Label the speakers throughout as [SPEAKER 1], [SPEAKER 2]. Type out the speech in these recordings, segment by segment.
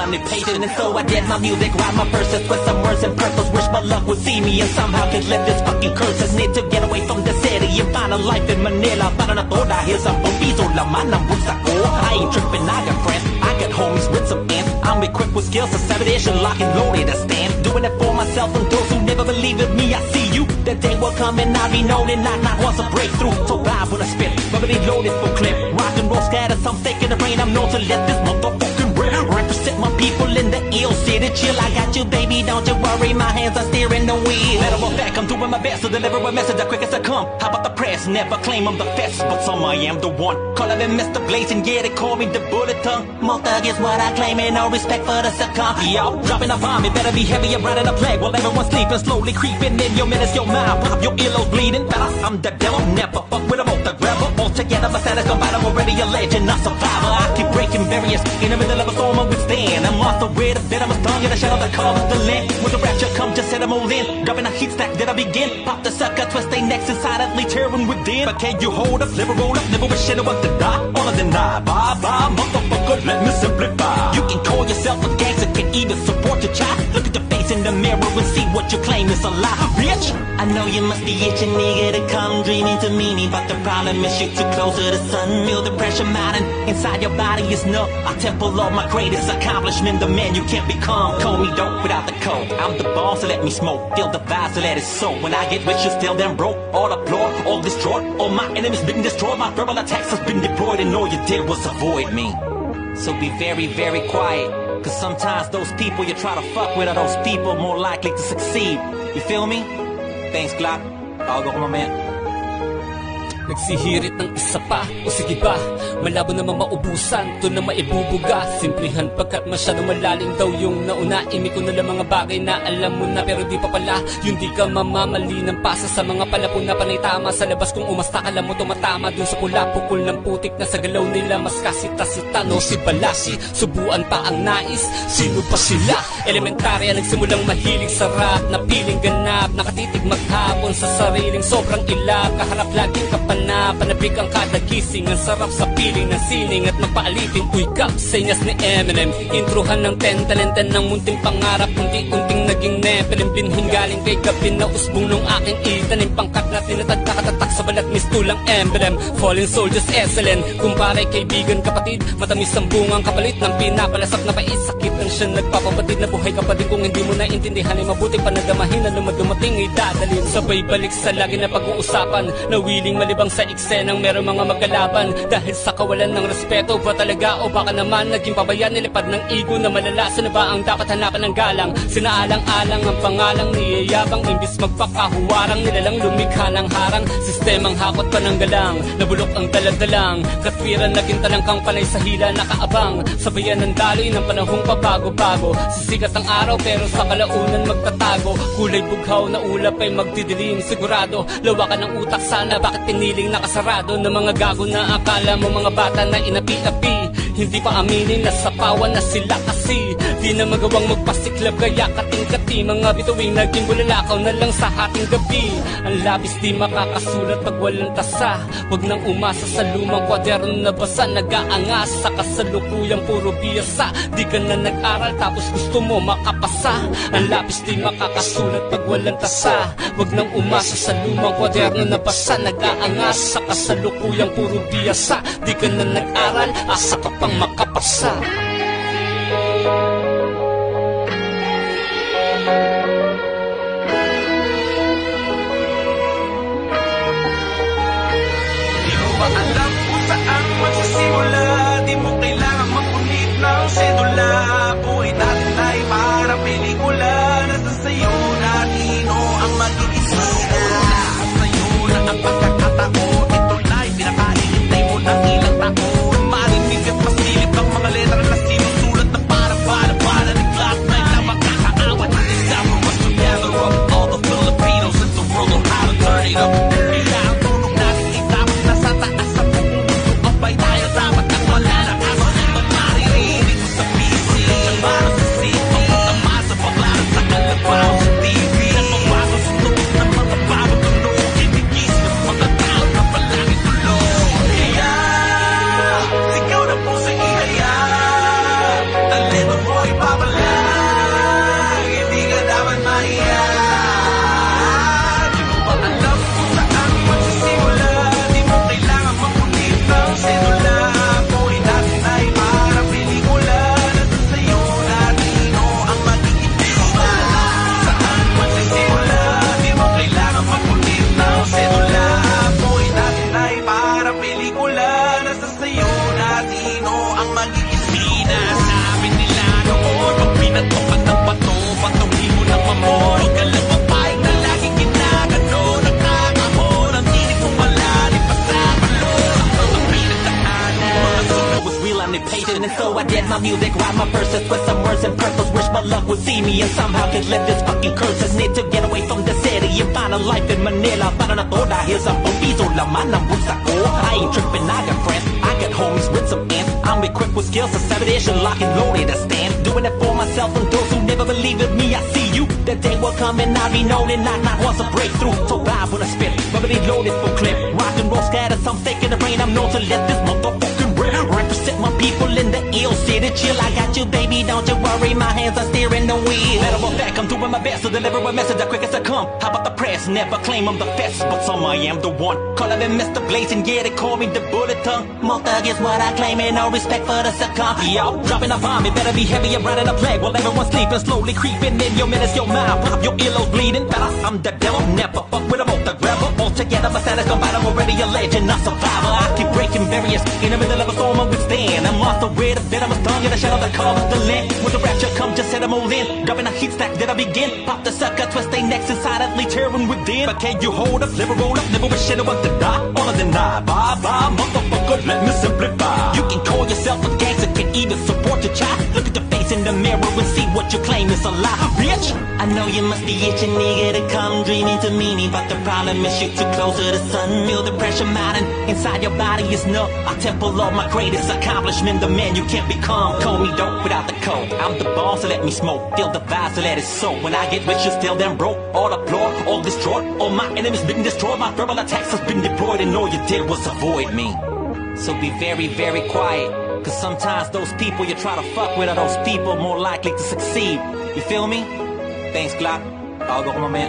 [SPEAKER 1] omnipotent. And so I did my music, write my verses with some words and purpose. Wish my luck would see me and somehow could lift this fucking curse. I need to get away from the city and find a life in Manila. Para na to dahil sa pampiso laman ng bulsa ko. I ain't tripping, I got friends, I got homies with some ends. I'm equipped with skills to sabotage and lock and loaded. I stand doing it for myself and those who never believe in me. I see you, that day will come and I'll be known and not wants a breakthrough. So vibe when I spit, verbally loaded for clip. Rock and roll scatter, some fake in the brain. I'm known to let this motherfucking rip. Represent my people in the ill city. Chill, I got you, baby, don't you worry. My hands are steering the wheel. Matter of fact, I'm doing my best to deliver a message as quick as I come. How about the press? Never claim I'm the best, but some I am the one. Calling me Mr. Blazing, yeah, they call me the bullet tongue. More thug is what I claim, and no respect for the succumb. Yo, dropping a bomb, it better be heavy and riding a plague. While everyone's sleeping, slowly creeping in your minutes, your mind. Pop your earlobes bleeding. Fella, I'm the devil, never fuck with a the rebel. All together, my status combined, I'm already a legend, not survivor. I keep breaking barriers in the middle of a storm, I withstand. I'm off the way to bed, I'm a stung in the shadow that covers the land. When the rapture comes, just set them all in. Dropping a heat stack, then I begin. Pop the sucker, twist they necks and silently tearing within. But can you hold up, never roll up, never wish anyone to die. All of them die, bye bye, motherfucker, let me simplify. You can call yourself a gangster, can even support your child. Look at your face in the mirror and see what you claim is a lie, bitch. I know you must be itching, nigga, to come dreaming to meet me, but the problem is you're too close to the sun. Feel the pressure mounting inside your body is numb. I temple of my greatest accomplishment, the man you can't become. Call me dope without the code. I'm the boss, so let me smoke. Feel the vibe, so let it soak. When I get rich, you still them broke. All applaud, all destroyed. All my enemies been destroyed. My verbal attacks has been deployed, and all you did was avoid me. So be very, very quiet. Cause sometimes those people you try to fuck with are those people more likely to succeed. You feel me? Thanks, Glock. Tawag ako mamaya.
[SPEAKER 2] Nagsihirit ng isa pa, o sige ba, malabo naman maubusan, to na maibubuga. Simplihan pagkat masyadong malalim daw yung nauna. Imi ko na lang mga bagay na alam mo na, pero di pa pala. Yung di ka mamamali ng pasa sa mga palapon na panay tama. Sa labas kung umasta ka lang mo tumatama dun sa pula, pukul ng putik na sa galaw nila. Mas kasita-sita no si Balasi, subuan pa ang nais. Sino pa sila? Elementarya nagsimulang mahilig sa rap, na piling ganap, nakatitig maghapon sa sariling sobrang ilap. Kaharap laging kapan na panabik ang kada gising. Ang sarap sa piling ng sining at magpaalitin. Uy kap, senyas ni Eminem. Introhan ng 10 talenten ng munting pangarap. Unti-unting naging nepelim. Binhing galing kay gabi na usbong nung aking itanim. Pangkat na tinatag nakatatak sa balat mistulang emblem. Fallen soldiers excellent. Kumpare kaibigan kapatid, matamis ang bungang kapalit ng pinapalasap na paisakit. Ang siya nagpapabatid na buhay kapatid. Kung hindi mo naintindihan ay mabuti panadamahin na lumadumating ay dadalhin. Sabay balik sa lagi na pag-uusapan, na willing malibang sa eksenang meron mga magkalaban. Dahil sa kawalan ng respeto ba talaga, o baka naman naging pabayan nilipad ng ego na malalasan na ba ang dapat hanapan ng galang. Sinaalang-alang ang pangalang niyayabang, imbis magpakahuwarang nilalang lumikha ng harang. Sistemang hakot pa ng galang, nabulok ang daladalang. Katwiran naging talangkang panay sa hila nakaabang. Sabayan ng daloy ng panahong pabago-bago. Sisikat ang araw pero sa kalaunan magtatago. Kulay bughaw na ulap ay magdidilim. Sigurado, lawakan ng utak sana, bakit piniling nakasarado ng mga gago na akala mo mga bata na inapi-api. Hindi pa aminin na sapawan na sila kasi di na magawang magpasiklab kaya kating-kati. Mga bituing naging bulalakaw na lang sa hating gabi. Ang labis di makakasulat pag walang tasa. Huwag nang umasa sa lumang kwaderno na basa. Nag-aangas sa kasalukuyang puro biyasa. Di ka na nag-aral tapos gusto mo makapasa. Ang labis di makakasulat pag walang tasa. Huwag nang umasa sa lumang kwaderno na basa. Nag-aangas sa kasalukuyang puro biyasa. Di ka na nag-aral, asa ka pang makapasa.
[SPEAKER 3] Di mo ba alam kung saan magsisimula? Di mo kailangan magpunit ng sedula. Buhay natin ay para pelikula. Nasa sayo na nino ang mag-iisina. Sa'yo na ang pagkakataon. Ito na'y pinakainintay mo ng ilang taon. Marinig at masilip ng mga letra na
[SPEAKER 1] my music, write my verses with some words and purpose. Wish my luck would see me and somehow can lift this fucking curse. I need to get away from the city and find a life in Manila. Para na to dahil sa piso laman ng bulsa ko. I ain't tripping, I got friends, I got homies with some ends. I'm equipped with skills, a 7-ish and lock and loaded, I stand. Doing it for myself and those who never believe in me. I see you, that day will come and I'll be known and not once a breakthrough. So vibe when I spit, bubbly loaded for clip. Rock and roll scatter, some fake in the brain. I'm known to let this motherfucking rip. Represent my people in the ill city. Chill, I got you, baby, don't you worry. My hands are steering the wheel. Matter of fact, I'm doing my best to deliver a message as quick as I come. How about the press? Never claim I'm the best, but some I am the one. Calling me Mr. Blazing, yeah, they call me the bullet tongue. More thug is what I claim, and no respect for the succumb. Yo, dropping a bomb, it better be heavy and riding a plague. While everyone's sleeping, slowly creeping in your minutes, your mind. Pop your earlobes bleeding. Better, I'm the devil, never fuck with a the rebel. All together, my status combined, I'm already a legend, a survivor. I keep breaking barriers in the middle of a storm, I withstand. I'm off the way, the venomous tongue, in the shadow that covers the land. When the rapture comes, just set them all in. Dropping a heat stack, then I begin. Pop the sucker, twist they necks and silently tearing within. But can you hold up, never roll up, never wish anyone to die. All of the deny, bye bye, motherfucker, let me simplify. You can call yourself a gangster, can even support your child. Look at the face in the mirror and see what you claim is a lie, bitch. I know you must be itching, nigga, to come dreaming to meet me, but the problem is you're too close to the sun. Feel the pressure mounting inside your body is numb. I temple of my greatest accomplishment, the man you can't become. Call me dope without the code. I'm the boss, so let me smoke. Feel the vibe, so let it soak. When I get rich, you still them broke. All applaud, all destroyed. All my enemies been destroyed. My verbal attacks has been deployed, and all you did was avoid me. So be very, very quiet. Cause sometimes those people you try to fuck with are those people more likely to succeed. You feel me? Thanks, Glock. Bago ko mamaya.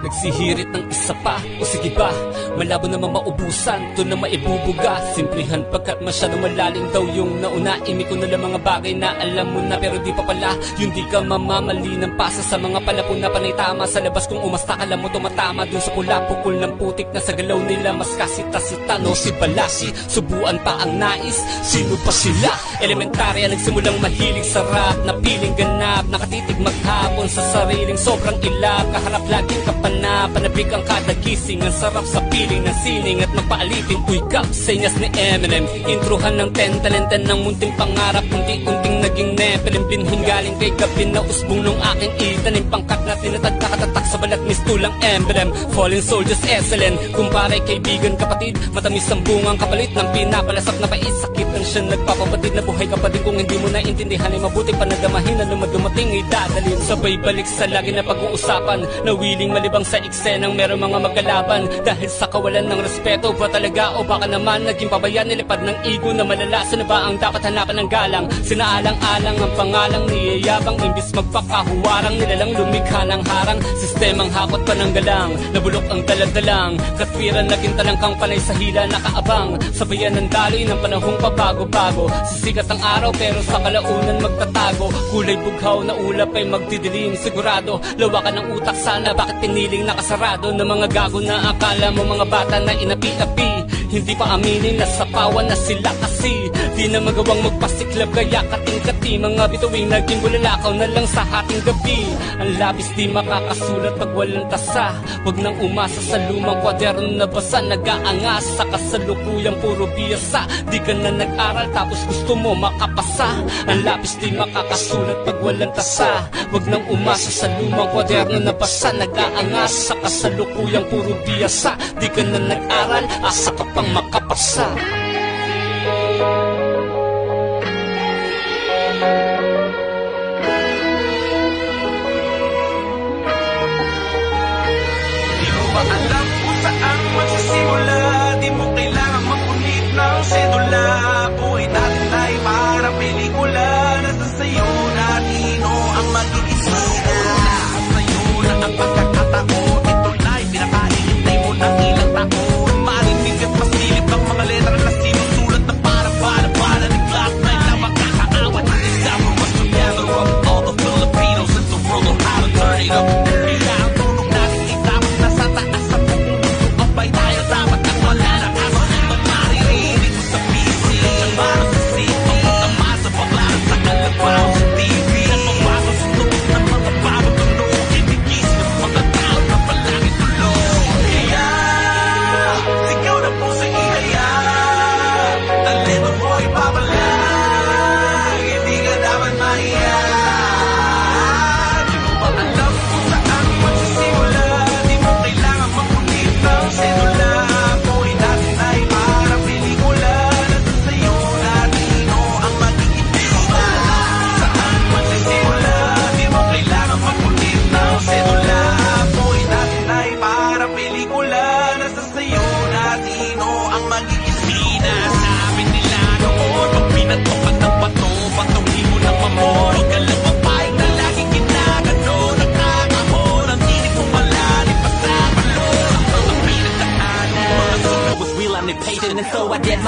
[SPEAKER 2] Nagsihirit ng isa pa, o sige ba, malabo naman maubusan, to na maibubuga. Simplihan pagkat masyadong malalim daw yung nauna. Imi ko na lang mga bagay na alam mo na, pero di pa pala. Yung di ka mamamali ng pasa sa mga palapon na panay tama. Sa labas kung umasta ka lang mo tumatama dun sa pula, pukul ng putik na sa galaw nila. Mas kasita-sita, no si Balasi, subuan pa ang nais. Sino pa sila? Elementarya, nagsimulang mahilig sa rap, na piling ganap, nakatitig maghapon sa sariling sobrang ilap. Kaharap laging kapan na panabik ang kada gising. Ang sarap sa piling ng sining at magpaalitin. Uy kap, senyas ni Eminem. Intruhan ng 10 talenten ng munting pangarap. Unti-unting naging nepelin. Binhing galing kay Gabin na usbong nung aking itanim. Pangkat na tinatag nakatatak sa balat mistulang emblem. Fallen soldiers excellent. Kumpare kaibigan kapatid, matamis ang bungang kapalit ng pinapalasap na pait. Sakit ang siya nagpapabatid na buhay kapatid. Kung hindi mo naintindihan ay mabuti panagdamahin na lumadumating ay dadalhin. Sabay balik sa lagi na pag-uusapan, na willing malibang sa eksenang meron mga magkalaban. Dahil sa kawalan ng respeto ba talaga, o baka naman naging pabayan, nilipad ng ego na malala. Saan ba ang dapat hanapan ng galang? Sinaalang-alang ang pangalang niyayabang, imbis magpakahuwarang nilalang lumikha ng harang. Sistemang hakot pa ng galang, nabulok ang daladalang. Katwiran naging talangkang panay sa hila nakaabang. Sabayan ng daloy ng panahong pabago-bago. Sisikat ang araw pero sa kalaunan magtatago. Kulay bughaw na ulap ay magdidilim. Sigurado, lawakan ng utak sana, bakit piniling nakasarado ng mga gago na akala mo mga bata na inapi-api. Hindi pa aminin na sapawan na sila kasi di na magawang magpasiklab kaya kating-kati. Mga bituing naging bulalakaw na lang sa hating gabi. Ang labis di makakasulat pag walang tasa. Huwag nang umasa sa lumang kwaderno na basa. Nag-aangas sa kasalukuyang puro biyasa. Di ka na nag-aral tapos gusto mo makapasa. Ang labis di makakasulat pag walang tasa. Huwag nang umasa sa lumang kwaderno na basa. Nag-aangas sa kasalukuyang puro biyasa. Di ka na nag-aral, asa ka pang makapasa.
[SPEAKER 3] Di mo ba alam kung saan magsisimula? Di mo kailangan magpunit ng sedula. Buhay natin ay para pelikula. Nasa sayo na nino ang magiging sila. Nasa sayo na ang pagkakataon. Ito na'y pinakaihintay mo ng ilang taon. Marinig at masilip ang mga letra na sinusulat na parang bala-bala ng Glock 9 na makakaawat. Discover what's together of all the Filipinos in the world of how to turn it up. Kaya ang tunog natin ay dapat nasa taas sa buong mundo. Abay tayo dapat at wala na kaso. Pag maririnig mo sa PC, tsabaro sa sito, tama sa paglaro sa kalagwaw sa TV. Nagbabago sa tubig ng mga babatunog. Ibigis ng mga tao na palagi tulog. Kaya sigaw na po sa ihaya, talento mo ipabala.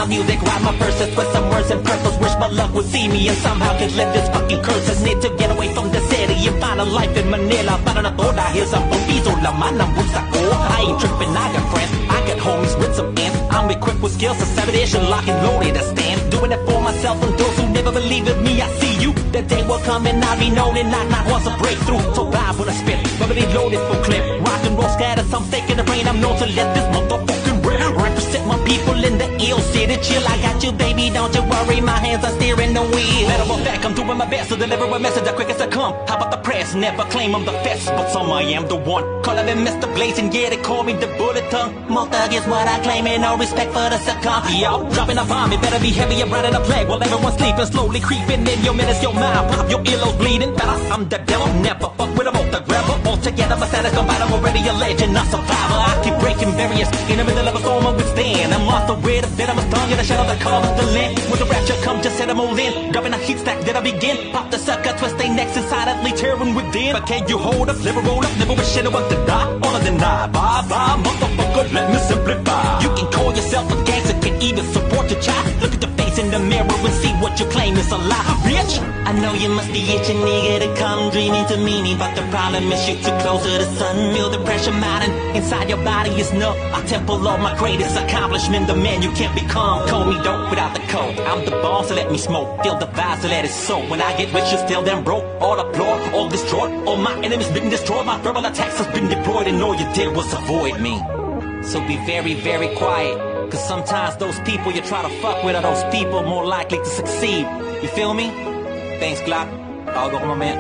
[SPEAKER 1] my music, write my verses with some words and purpose. Wish my luck would see me and somehow can lift this fucking curse. I need to get away from the city and find a life in Manila. Para na to dahil sa pampiso laman ng bulsa ko. I ain't tripping, I got friends, I got homies with some ends. I'm equipped with skills to 7-ish and lock and loaded to stand. Doing it for myself and those who never believe in me. I see you, that day will come and I'll be known and not once a breakthrough. So vibe when I spit, bubbly loaded for clip. Rock and roll scatter, some fake in the brain. I'm known to let this motherfucking rip. Represent my people in the ill city. Chill, I got you, baby, don't you worry. My hands are steering the wheel. Matter of fact, I'm doing my best to deliver a message the quickest I come. How about the press? Never claim I'm the best, but some I am the one. Calling me Mr. Blazing, yeah, they call me the bullet tongue. More thug is what I claim, and no respect for the succumb. Yo, dropping a bomb, it better be heavy and bright in a plague. While everyone's sleeping, slowly creeping in your minutes, your mind. Pop your earlobes bleeding. Better, I'm the devil, never fuck with a both the rebel. All together, my status combined, I'm already a legend, a survivor. I keep breaking barriers in the middle of a storm, I withstand. I'm off the way, the venomous tongue, in the shadow that covers the land. When the rapture come, just set them all in. Dropping a heat stack, then I begin. Pop the sucker, twist they necks and silently tearing within. But can you hold up, never roll up, never wish anyone to die. All of them die, bye bye, motherfucker, let me simplify. You can call yourself a gangster, can even support your child. Look at the face in the mirror and see what you claim is a lie, bitch. I know you must be itching, nigga, to come dreaming to meaning, but the problem is you're too close to the sun. Feel the pressure mounting inside your body is numb. I temple of my greatest accomplishment, the man you can't become. Call me dope without the code. I'm the boss, so let me smoke. Feel the vibe, so let it soak. When I get rich, you still them broke. All applaud, all destroyed. All my enemies been destroyed. My verbal attacks has been deployed, and all you did was avoid me. So be very, very quiet. Cause sometimes those people you try to fuck with are those people more likely to succeed. You feel me? Thanks, Glock. Bago ko mamaya.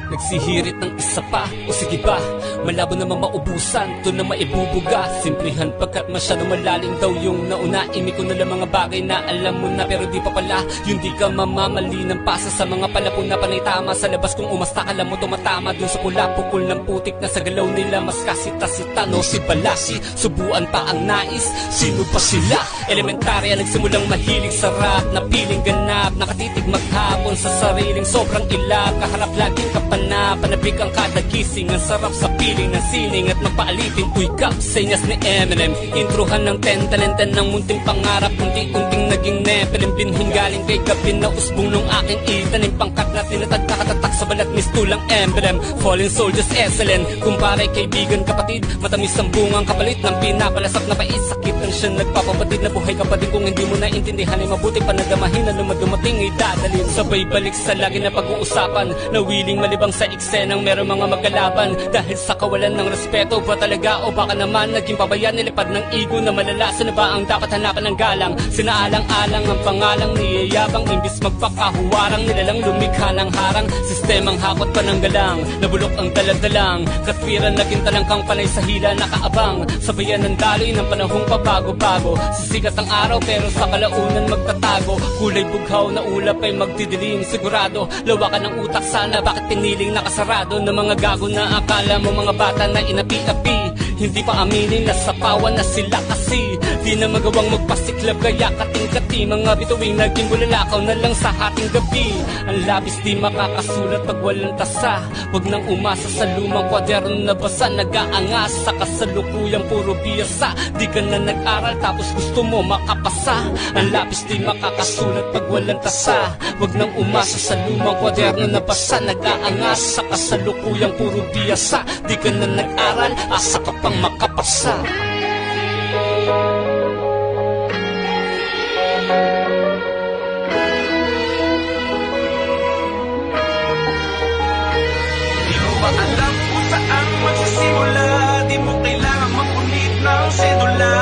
[SPEAKER 2] Nagsihirit ng isa pa, o sige ba, malabo naman maubusan, to na maibubuga. Simplihan pagkat masyado malalim daw yung nauna. Imi ko na lang mga bagay na alam mo na, pero di pa pala. Yung di ka mamamali ng pasa sa mga palapon na panay tama. Sa labas kung umasta ka lang mo tumatama dun sa pula, pukul ng putik na sa galaw nila. Mas kasita-sita, no si Balasi, subuan pa ang nais. Sino pa sila? Elementarya, nagsimulang mahilig sa rap, na piling ganap, nakatitig maghapon sa sariling sobrang ilap. Kaharap laging kapan na panabik ang kada gising. Ang sarap sa piling ng sining at magpaalitin. Uy kap, senyas ni Eminem. Introhan ng 10 talenten ng munting pangarap. Unti-unting naging nepelin. Binhing galing kay gabin na usbong nung aking itanim. Pangkat na tinatag nakatatak sa balat mistulang emblem. Fallen soldiers excellent. Kumpare kaibigan kapatid, matamis ang bungang kapalit ng pinapalasap na pait. Sakit ang siya nagpapabatid na buhay kapatid. Kung hindi mo naintindihan ay mabuti panadamahin na lumadumating ay dadalhin. Sabay balik sa lagi na pag-uusapan, na willing malibang sa eksenang meron mga magkalaban. Dahil sa kawalan ng respeto ba talaga, o baka naman naging pabayan, nilipad ng ego na malala. Saan ba ang dapat hanapan ng galang? Sinaalang-alang ang pangalang niyayabang, imbis magpakahuwarang nilalang lumikha ng harang. Sistemang hakot pa ng galang, nabulok ang daladalang. Katwiran naging talangkang panay sa hila nakaabang. Sabayan ng daloy ng panahong pabago-bago. Sisikat ang araw pero sa kalaunan magtatago. Kulay bughaw na ulap ay magdidilim. Sigurado, lawakan ng utak sana, bakit piniling nakasarado ng mga gago na akala mo mga bata na inapi-api. Hindi pa aminin na sapawan na sila kasi di na magawang magpasiklab kaya kating-kati. Mga bituing naging bulalakaw na lang sa hating gabi. Ang labis di makakasulat pag walang tasa. Huwag nang umasa sa lumang kwaderno na basa. Nag-aangas sa kasalukuyang puro biyasa. Di ka na nag-aral tapos gusto mo makapasa. Ang labis di makakasulat pag walang tasa. Huwag nang umasa sa lumang kwaderno na basa. Nag-aangas sa kasalukuyang puro biyasa. Di ka na nag-aral, asa ka pang makapasa.
[SPEAKER 3] Di mo ba alam kung saan magsisimula? Di mo kailangan magpunit ng sedula.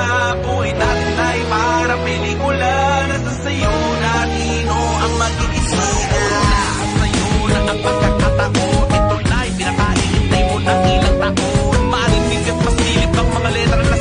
[SPEAKER 3] Buhay natin ay para pelikula. Nasa sayo na nino ang magiging sila. Nasa sayo na ang pagkakataon. Ito na'y pinakahihintay mo ng ilang taon. Marinig at masilip ang mga letra na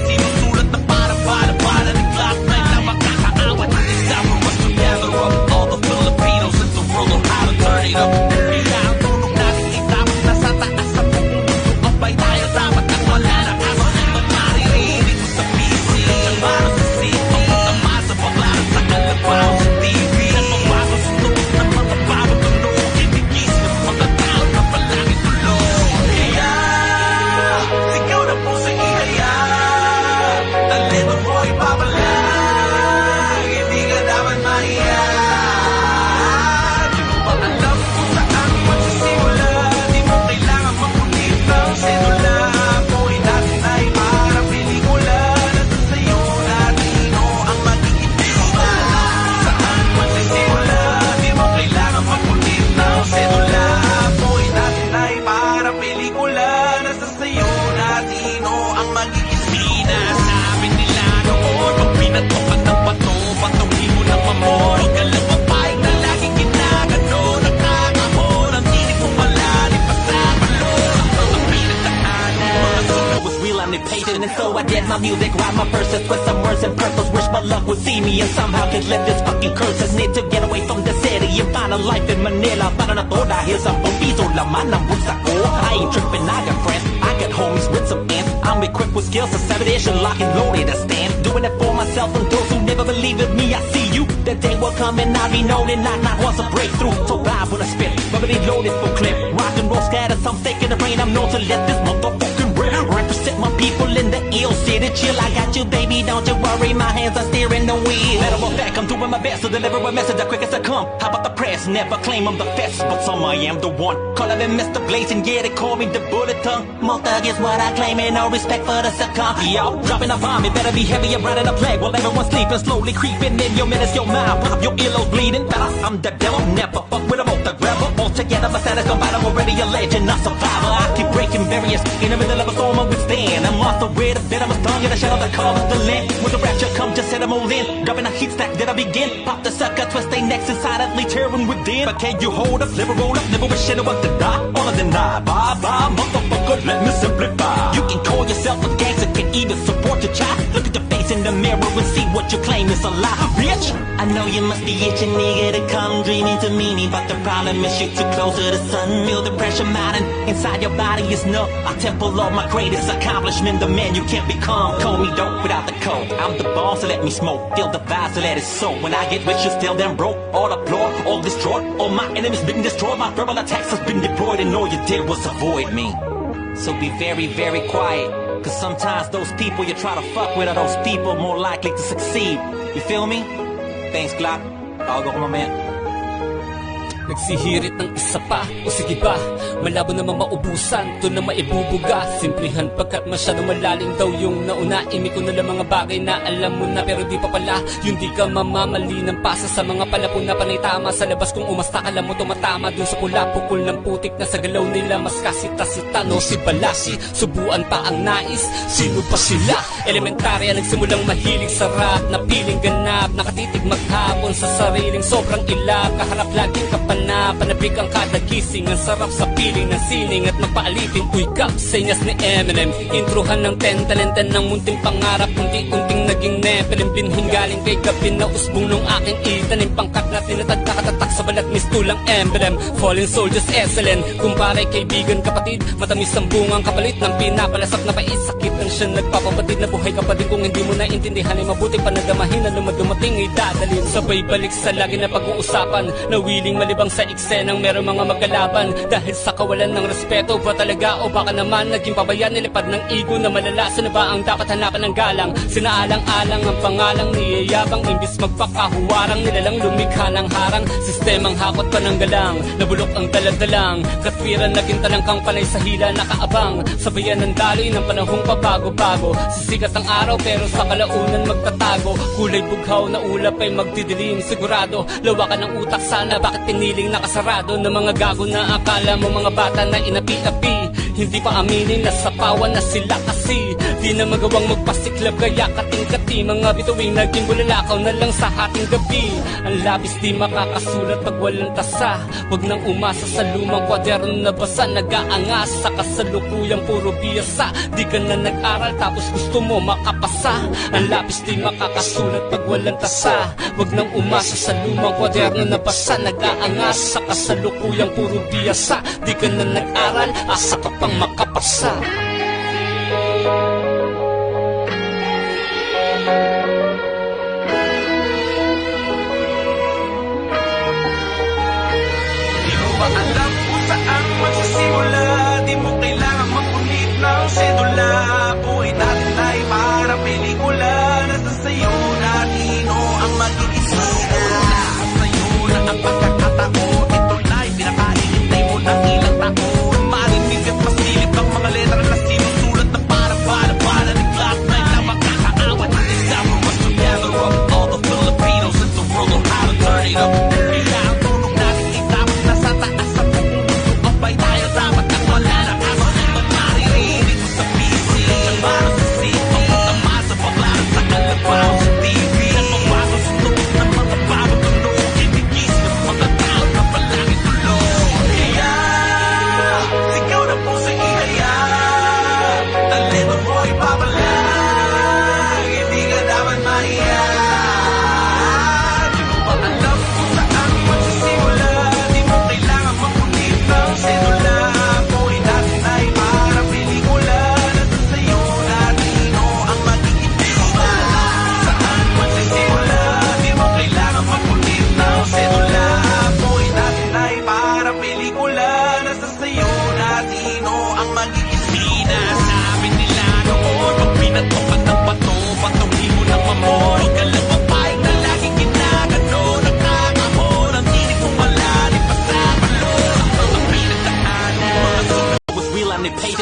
[SPEAKER 1] And so I did my music, write my verses with some words and purpose. Wish my luck would see me and somehow could lift this fucking curse. I need to get away from the city and find a life in Manila. Para na to dahil sa piso laman ng bulsa ko. I ain't tripping, I got friends, I got homies with some ends. I'm equipped with skills to 7-ish and lock and loaded to stand. Doing it for myself and those who never believe in me. I see you, that day will come and I'll be known and not once a breakthrough. So vibe when I spit, bubbly loaded for clip. Rock and roll scatter, some fake in the brain. I'm known to let this motherfucking rip. Represent my people in the ill city. Chill, I got you, baby, don't you worry. My hands are steering the wheel. Matter of fact, I'm doing my best to deliver a message the quickest I come. How about the press? Never claim I'm the best, but some I am the one. Calling me Mr. Blazing, yeah, they call me the bullet tongue. More thug is what I claim, and no respect for the succumb. Yo, dropping a bomb, it better be heavy and riding a plague. While everyone's sleeping, slowly creeping in your minutes, your mind. Pop your earlobes bleeding. Fella, I'm the devil, never fuck with a both the rebel. All together, my status combined, I'm already a legend, a survivor. I keep breaking barriers in the middle of a storm, I withstand. I'm off the way, the bit of a tongue, in the shadow that covers the land. When the rapture come, just set them all in. Dropping a heat stack, then I begin. Pop the sucker, twist they necks and silently tearing within. But can you hold up, never roll up, never wish anyone to die. All of them die, bye bye, motherfucker, let me simplify. You can call yourself a gangster, can even support your child. Look at your face in the mirror and see what you claim is a lie, bitch. I know you must be itching, nigga, to come dreaming to meet me. But the problem is you're too close to the sun. Feel the pressure mounting inside your body is numb. I temple of my greatest accomplishment, the man you can't become. Call me dope without the code. I'm the boss, so let me smoke. Feel the vibe, so let it soak. When I get rich, you still them broke. All applaud, all destroyed. All my enemies been destroyed. My verbal attacks has been deployed, and all you did was avoid me. So be very, very quiet. Cause sometimes those people you try to fuck with are those people more likely to succeed. You feel me? Thanks, Glock. Tawag ako mamaya.
[SPEAKER 2] Nagsihirit ng isa pa, o sige ba, malabo namang maubusan, to na maibubuga. Simplihan pagkat masyadong malalim daw yung nauna. Imi ko na lang mga bagay na alam mo na, pero di pa pala. Yung di ka mamamali ng pasa sa mga palapon na panay tama. Sa labas kung umasta ka lang mo tumatama dun sa pula, pukul ng putik na sa galaw nila. Mas kasita-sita, no si Balasi, subuan pa ang nais. Sino pa sila? Elementarya, nagsimulang mahilig sa rap, na piling ganap, nakatitig maghapon sa sariling sobrang ilap. Kaharap laging kapal na panabik ang kada gising. Ang sarap sa piling ng sining at magpaalitin. Uy kap, senyas ni Eminem. Introhan ng 10 talenten ng munting pangarap. Unti-unting naging nepelin. Binhing galing kay gabi na usbong nung aking itanim. Pangkat na tinatag nakatatak sa balat mistulang emblem. Fallen soldiers excellent. Kumpare kaibigan kapatid, matamis ang bungang kapalit ng pinapalasap na pait. Sakit ang siya nagpapabatid na buhay kapatid. Kung hindi mo naintindihan ay mabuti panagamahin na lumadumating ay dadalhin. Sabay balik sa lagi na pag-uusapan, na willing malibang sa eksenang meron mga magkalaban. Dahil sa kawalan ng respeto ba talaga, o baka naman naging pabayan nilipad ng ego na malala. Saan ba ang dapat hanapan ng galang? Sinaalang-alang ang pangalang niyayabang, imbis magpakahuwarang nilalang lumikha ng harang. Sistemang hakot pa ng galang, nabulok ang daladalang. Katwiran naging talangkang panay sa hila nakaabang. Sabayan ng daloy ng panahong pabago-bago. Sisikat ang araw pero sa kalaunan magtatago. Kulay bughaw na ulap ay magdidilim. Sigurado, lawakan ng utak sana. Bakit piniling nakasarado ng mga gago na akala mo mga bata na inapi-api? Hindi pa aminin na sapawan na sila kasi di na magawang magpasiklab kaya kating-kati. Mga bituing naging bulalakaw na lang sa ating gabi. Ang labis di makakasulat pag walang tasa. Huwag nang umasa sa lumang kwaderno na basa. Nag-aangas sa kasalukuyang puro biyasa. Di ka na nag-aral tapos gusto mo makapasa. Ang labis di makakasulat pag walang tasa. Huwag nang umasa sa lumang kwaderno na basa. Nag-aangas sa kasalukuyang puro biyasa. Di ka na nag-aral, asa ka pang makapasa.
[SPEAKER 3] Di mo ba alam kung saan magsisimula? Di mo kailangan magpunit ng sedula. Buhay natin ay para pelikula. Nasa sayo na nino ang mag-iisura. Nasa sayo na ang pagkakataon. Ito na'y pinakahihintay mo ng ilang taon. Marinig at masilip ang mga letra na sinusulat na para bala-bala ni Glock 9 na makakaawat. Example was to gather up all the Filipinos in the world on how to turn it up. Kaya ang tulong natin ay dapat nasa taas at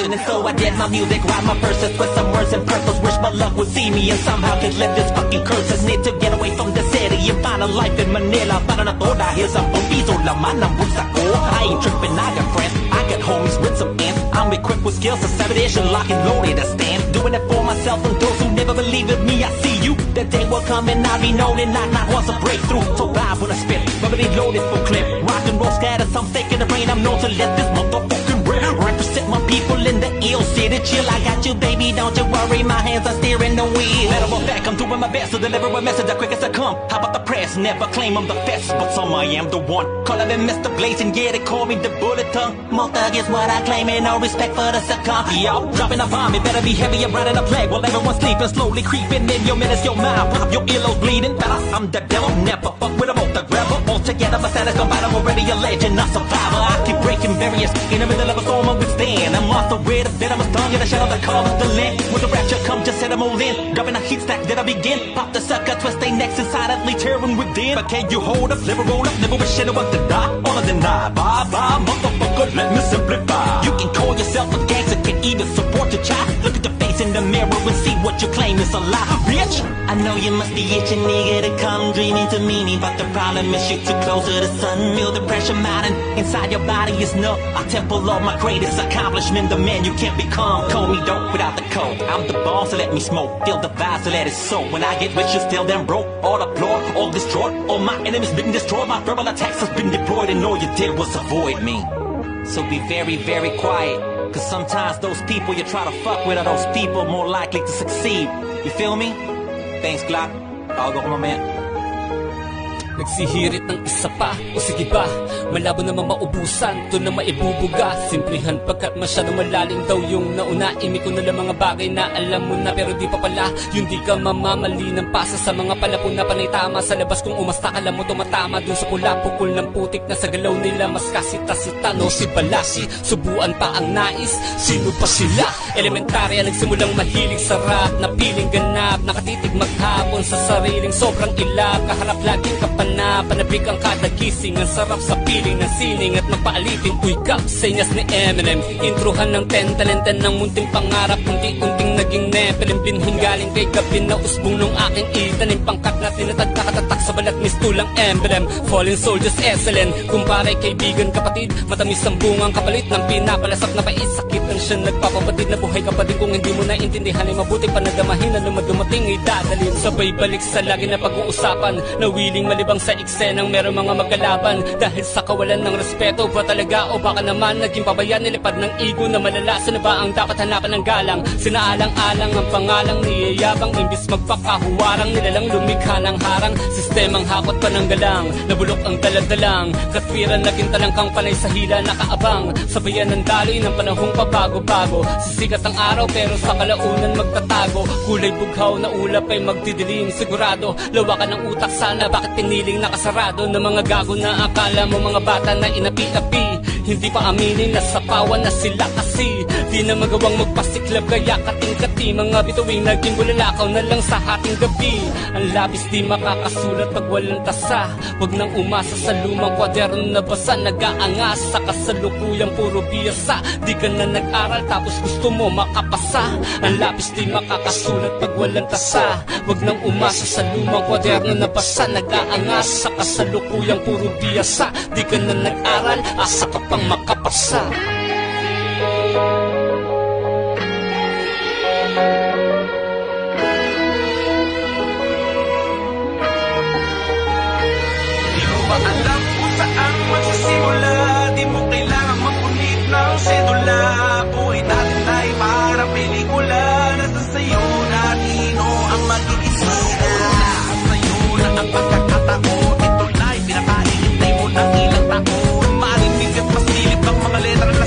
[SPEAKER 1] vision. And so I did my music, write my verses with some words and purpose. Wish my luck would see me and somehow could lift this fucking curse. I need to get away from the city and find a life in Manila. Para na to dahil sa pampiso laman ng bulsa ko. I ain't tripping, I got friends, I got homies with some ends. I'm equipped with skills to seven edition, lock and loaded to stand. Doing it for myself and those who never believe in me. I see you, that day will come and I'll be known and not once a breakthrough. So vibe when I spit, bubbly loaded for clip. Rock and roll scatter, some fake in the brain. I'm known to let this motherfucking rip. Represent my people in the ill city. Chill, I got you, baby, don't you worry. My hands are steering the wheel. Matter of fact, I'm doing my best to deliver a message as quick as I come. How about the press? Never claim I'm the best, but some I am the one. Call me Mr. Blazing, yeah, they call me the bullet tongue. More thug is what I claim, and no respect for the succumb. Yo, dropping a bomb, it better be heavy and riding a plague. While everyone's sleeping, slowly creeping in your minutes, your mind. Pop your earlobes bleeding. Better, I'm the devil, never fuck with a the rebel. All together, my status combined, I'm already a legend, a survivor. I keep breaking barriers in the middle of a storm, I withstand. I'm off the red, then I'm a stung in the shadow that covers the land. When the rapture come, just set them all in. Dropping a heat stack, then I begin. Pop the sucker, twist they necks and silently tearing within. But can you hold up, never roll up, never wish anyone to die. All of the deny, bye bye, motherfucker, let me simplify. You can call yourself a gangster, can even support your child. Look at the face in the mirror and see what you claim is a lie, bitch. I know you must be itching, nigga, to come dreaming to meet me, but the problem is you're too close to the sun. Feel the pressure mounting inside your body is no. I temple of my greatest accomplishment, the man you can't become. Call me dope without the code. I'm the boss, so let me smoke. Feel the vibe, so let it soak. When I get rich, you still them broke. All applaud, all destroyed. All my enemies been destroyed. My verbal attacks has been deployed, and all you did was avoid me. So be very, very quiet. Cause sometimes those people you try to fuck with are those people more likely to succeed. You feel me? Thanks, Glock. I'll go, my man.
[SPEAKER 2] Nagsihirit ng isa pa, o sige ba, malabo naman maubusan, to na maibubuga. Simplihan pagkat masyadong malalim daw yung nauna. Imi ko na lang mga bagay na alam mo na, pero di pa pala. Yung di ka mamamali ng pasa sa mga palapon na panay tama. Sa labas kung umasta ka lang mo tumatama dun sa pula, pukul ng putik na sa galaw nila. Mas kasita-sita, no si Palasi, subuan pa ang nais. Sino pa sila? Elementarya, nagsimulang mahilig sa rap, na piling ganap, nakatitig maghapon sa sariling sobrang ilap. Kaharap laging panabik ang kada gising. Ang sarap sa piling ng sining at magpaalitin. Uy kap, senyas ni Eminem. Introhan ng 10 talenten ng munting pangarap. Unti-unting naging nepelin. Binhing galing kay Gabin na usbong nung aking itanim. Pangkat na tinatag nakatatak sa balat mistulang emblem. Fallen soldiers excellent. Kumpare kaibigan kapatid, matamis ang bungang kapalit ng pinapalasap na pais. Sakit ang siya nagpapapatid na buhay kapatid. Kung hindi mo na intindihan ay mabuti panadamahin na lumadumating ay dadalhin. Sabay balik sa lagi na pag-uusapan, na willing malibang sa eksenang meron mga magkalaban. Dahil sa kawalan ng respeto ba talaga, o baka naman naging pabayan, nilipad ng ego na malala. Saan ba ang dapat hanapan ng galang? Sinaalang-alang ang pangalang niyayabang, imbis magpakahuwarang nilalang lumikha ng harang. Sistemang hakot pa ng galang, nabulok ang daladalang. Katwiran naging talangkang panay sa hila nakaabang. Sabayan ng daloy ng panahong pabago-bago. Sisikat ang araw pero sa kalaunan magtatago. Kulay bughaw na ulap ay magdidilim. Sigurado, lawakan ng utak sana. Bakit piniling nakasarado ng mga gago na akala mo mga bata na inapi-api? Hindi pa aminin na sapawan na sila kasi di na magawang magpasiklab kaya kating-kati. Mga bituing naging bulalakaw na lang sa hating gabi. Ang labis di makakasulat pag walang tasa. Huwag nang umasa sa lumang kwaderno na basa. Nag-aangas sa kasalukuyang puro biyasa. Di ka na nag-aral tapos gusto mo makapasa. Ang labis di makakasulat pag walang tasa. Huwag nang umasa sa lumang kwaderno na basa. Nag-aangas sa kasalukuyang puro biyasa. Di ka na nag-aral, asa ka pang makapasa.
[SPEAKER 3] Di mo ba alam kung saan magsisimula? Di mo kailangan magpunit ng sedula. Buhay natin ay parang pelikula. Nasa sayo na nino ang magiging sila. Sa'yo na ang pagkakataon. Ito na'y pinakahihintay mo ng ilang taon. Marinig at masilip ang mga letra na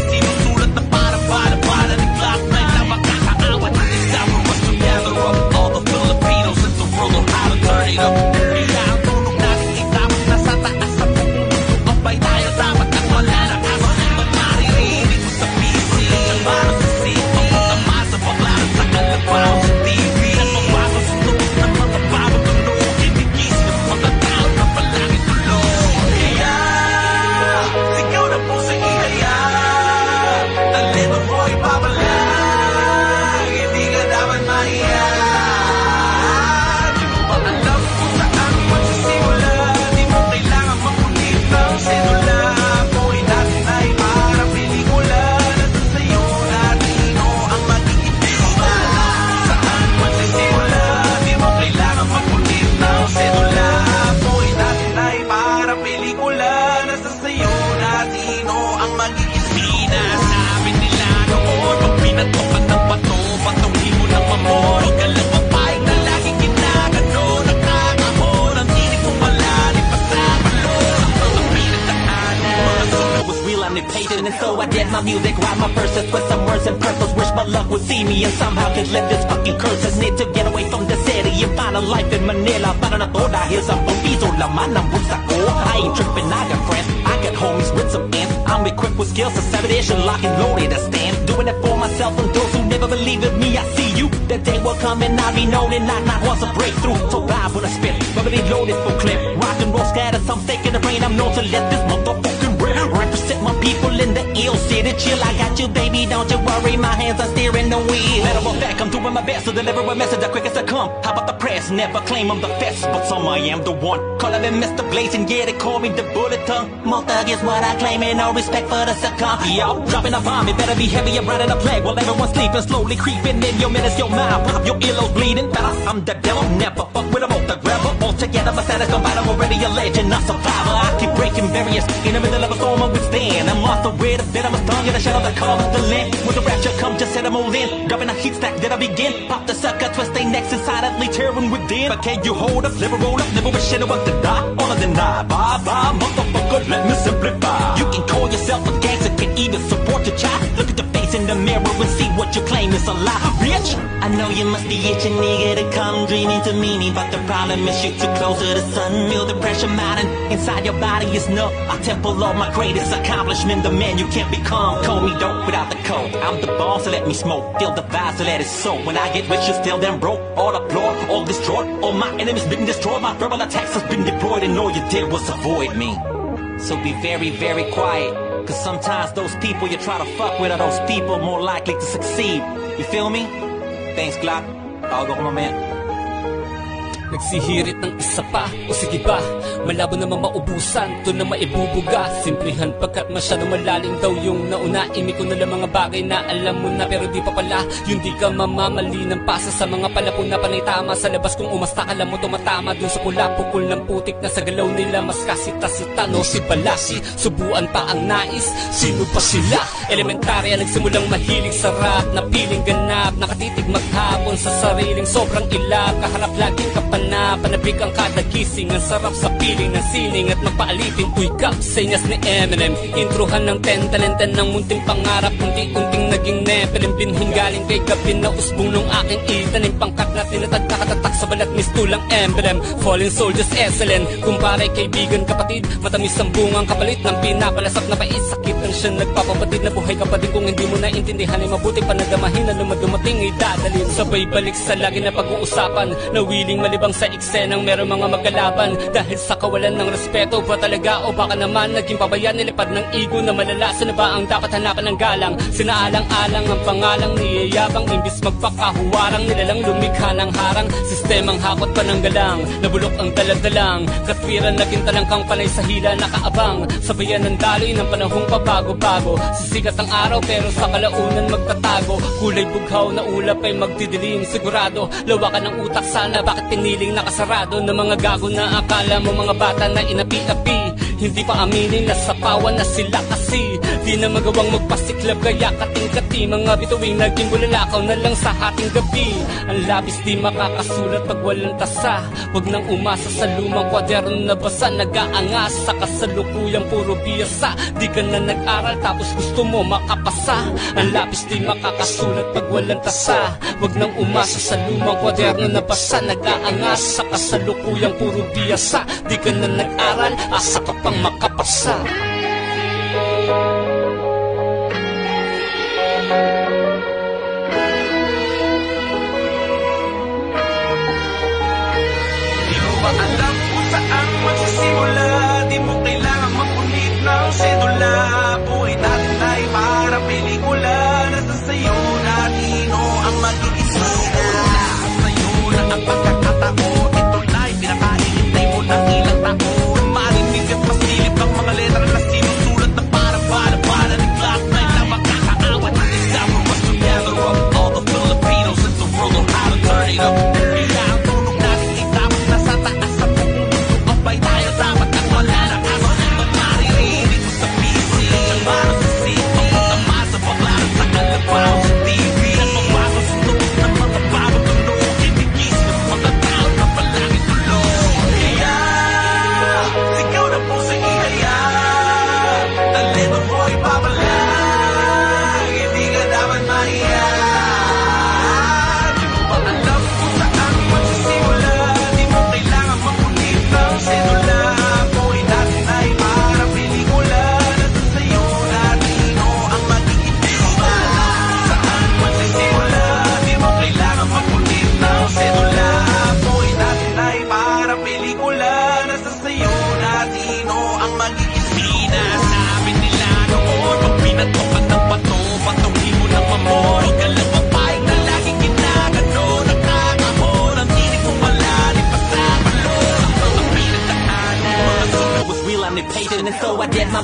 [SPEAKER 3] magiging sinasabi nila noon. Pag pinatok ka ng bato, patuloy mo ng mamon. Huwag ka lang mapayag na laging ginagano. Nakakahon ang tinig mo malalim pa sa balon. Ang pinagdaanan
[SPEAKER 1] I was real, I'm impatient, and so I did my music. Write my verses with some words and purpose. Wish my luck would see me and somehow could live this fucking curse. I need to get away from the city and find a life in Manila. Para na to dahil sa pampiso laman ng bulsa ko. I ain't tripping, I got friends, I got homies with some ends. I'm equipped with skills to seven dish and lock and loaded to stand. Doing it for myself and those who never believe in me. I see you, that day will come and I'll be known and not once a breakthrough. So live when I spit, verbally loaded for clip. Rock and roll scatter, some fake in the brain. I'm known to let this motherfucking rip. Represent my people in the ill city. Chill, I got you, baby, don't you worry. My hands are steering the wheel. Matter of fact, I'm doing my best to deliver a message as quick as I come. How about the press? Never claim I'm the best, but some I am the one. Calling me Mr. Blazing, yeah, they call me the bullet tongue. More thug is what I claim, and no respect for the succumb. Yo, dropping a bomb, it better be heavy. I'm riding a plague while everyone's sleeping, slowly creeping in your minutes, your mind. Pop your earlobes bleeding. Better, I'm the devil, never fuck with a the rebel. All together, my status combined, I'm already a legend, a survivor. I keep breaking barriers in the middle of a storm, I withstand. I'm off the rid of venomous tongue in the shadow that covers the land. When the rapture comes, just set them all in. Dropping a heat stack, then I begin. Pop the sucker, twist they necks and silently tearing within. But can you hold up, never roll up, never wish anyone to die. All of the deny, bye bye, motherfucker, let me simplify. You can call yourself a gangster, can even support your child. Look at the face in the mirror and see what you claim is a lie, bitch. I know you must be itching, nigga, to come dreaming to meet me, but the problem is you're too close to the sun. Feel the pressure mounting inside your body is no. I temple of my greatest accomplishment, the man you can't become. Call me dope without the code. I'm the boss, so let me smoke. Feel the vibe, so let it soak. When I get rich, you still them broke. All applaud, all destroyed. All my enemies been destroyed. My verbal attacks has been deployed, and all you did was avoid me. So be very, very quiet. Cause sometimes those people you try to fuck with are those people more likely to succeed. You feel me? Thanks, Glock. Tawag ako mamaya.
[SPEAKER 2] Nagsihirit ng isa pa, o sige ba, malabo namang maubusan, to na maibubuga. Simplihan pagkat masyadong malalim daw yung nauna. Imi ko na lang mga bagay na alam mo na, pero di pa pala. Yung di ka mamamali ng pasa sa mga palapon na panay tama. Sa labas kung umasta ka lang mo tumatama dun sa pula, pukul ng putik na sa galaw nila. Mas kasita-sita, no si Balasi, subuan pa ang nais. Sino pa sila? Elementarya, nagsimulang mahilig sa rap, na piling ganap, nakatitig maghapon sa sariling sobrang ilap. Kaharap laging kapal na panabik ang kada gising. Ang sarap sa piling ng sining at magpaalitin. Uy kap, senyas ni Eminem. Introhan ng 10 talenten ng munting pangarap. Unti-unting naging nepelin. Binhing galing kay Gabin na usbong nung aking itanim. Pangkat na tinatad kakatatak sa balat mistulang emblem. Fallen soldiers excellent. Kumpare kaibigan kapatid, matamis ang bungang kapalit ng pinapalasap na pais. Sakit ang siya nagpapapatid na buhay kapatid. Kung hindi mo naintindihan ay mabuti panagamahin na lumadumating ay dadalhin. Sabay balik sa lagi na pag-uusapan. Nawiling malibang sa eksenang meron mga magkalaban. Dahil sa kawalan ng respeto ba talaga o baka naman naging pabayan nilipad ng ego na malalasan na ba ang dapat hanapan ng galang. Sinaalang-alang ang pangalang niyayabang imbis magpakahuwarang nilalang lumikha ng harang. Sistemang hakot pa ng galang, nabulok ang daladalang. Katwiran naging talangkang panay sa hila nakaabang. Sabayan ng daloy ng panahong pabago-bago. Sisikat ang araw pero sa kalaunan magtatago. Kulay bughaw na ulap ay magdidilim. Sigurado lawakan ng utak sana, bakit piniling nakasarado ng mga gago na akala mo mga bata na inapi-api. Hindi pa aminin na sapawan na sila kasi di na magawang magpasiklab kaya kating-kati. Mga bituing naging bulalakaw na lang sa ating gabi. Ang labis di makakasulat pag walang tasa. Huwag nang umasa sa lumang kwaderno na basa. Nag-aangas sa kasalukuyang puro biyasa. Di ka na nag-aral tapos gusto mo makapasa. Ang labis di makakasulat pag walang tasa. Huwag nang umasa sa lumang kwaderno na basa. Nag-aangas sa kasalukuyang puro biyasa. Di ka na nag-aral, asa ka pang makapasa.
[SPEAKER 3] Di mo ba alam kung saan magsisimula? Di mo kailangan magpunit ng sedula. Buhay natin ay para pelikula. Nasa sayo na nino ang magiging sida. Sa'yo na ang pagkakataon. Ito na'y pinakahihintay mo ng ilang taon. Marinig at masilip ang mga letra na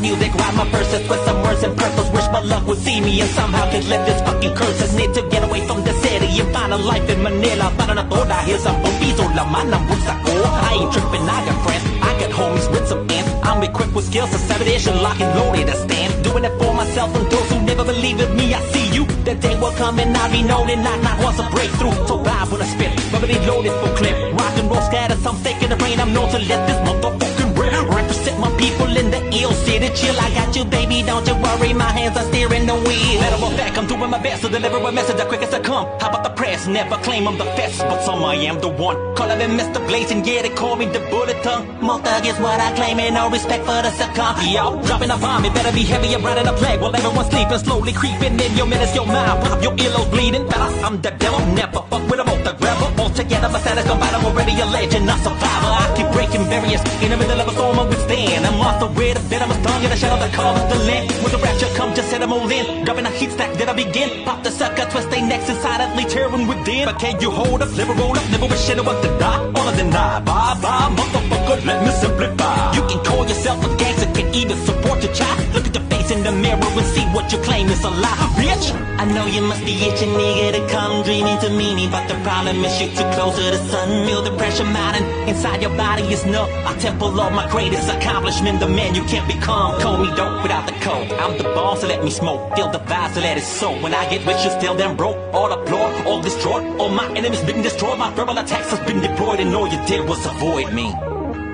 [SPEAKER 1] music, write my verses with some words and purpose. Wish my luck would see me and somehow could lift this fucking curse. I need to get away from the city and find a life in Manila. Para na to dahil sa pumpiso laman ng bulsa ko. I ain't tripping, I got friends, I got homies with some ends. I'm equipped with skills to separation, lock and loaded to stand. Doing it for myself and those who never believe in me. I see you, the day will come and I'll be known and not wants a breakthrough. So vibe when I spit, remedy loaded for clip. Rock and roll scatter, some fake in the brain. I'm known to let this motherfucking rip. Represent my people in the ill city. Chill, I got you, baby, don't you worry. My hands are steering the wheel. Matter of fact, I'm doing my best to deliver a message as quick as I come. How about the press? Never claim I'm the best, but some I am the one. Calling me Mr. Blazing, yeah, they call me the bullet tongue. More thug is what I claim, and no respect for the succumb. Yo, dropping a bomb, it better be heavy. I'm riding a plague while everyone's sleeping, slowly creeping in your minutes, your mind pop, your earlobes bleeding. Fella, I'm the devil, never fuck with a multi rebel. All together, my status combined, I'm already a legend, a survivor. I keep breaking barriers in the middle of a storm, I withstand. I'm off the way, the venomous tongue, in the shadow that covers the land. When the rapture come, just set them all in. Dropping a heat stack, then I begin. Pop the sucker, twist they necks inside, silently tearing within. But can you hold up, never roll up, never wish anyone to die. All of the deny, bye bye, motherfucker, let me simplify. You can call yourself a gangster, can even support your child. Look at the face in the mirror and see what you claim is a lie, bitch. I know you must be itching, nigga, to come dreaming to meet me, but the problem is you're too close to the sun. Feel the pressure mounting inside your body is no. I temple of my greatest accomplishment, the man you can't become. Call me dope without the code. I'm the boss, so let me smoke. Feel the vibe, so let it soak. When I get rich, you still them broke. All applaud, all destroyed. All my enemies been destroyed. My verbal attacks has been deployed, and all you did was avoid me.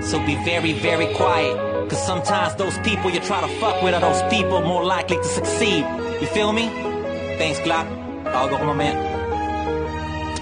[SPEAKER 1] So be very, very quiet. Cause sometimes those people you try to fuck with are those people more likely to succeed. You feel me? Thanks, Glock. Tawag ako mamaya.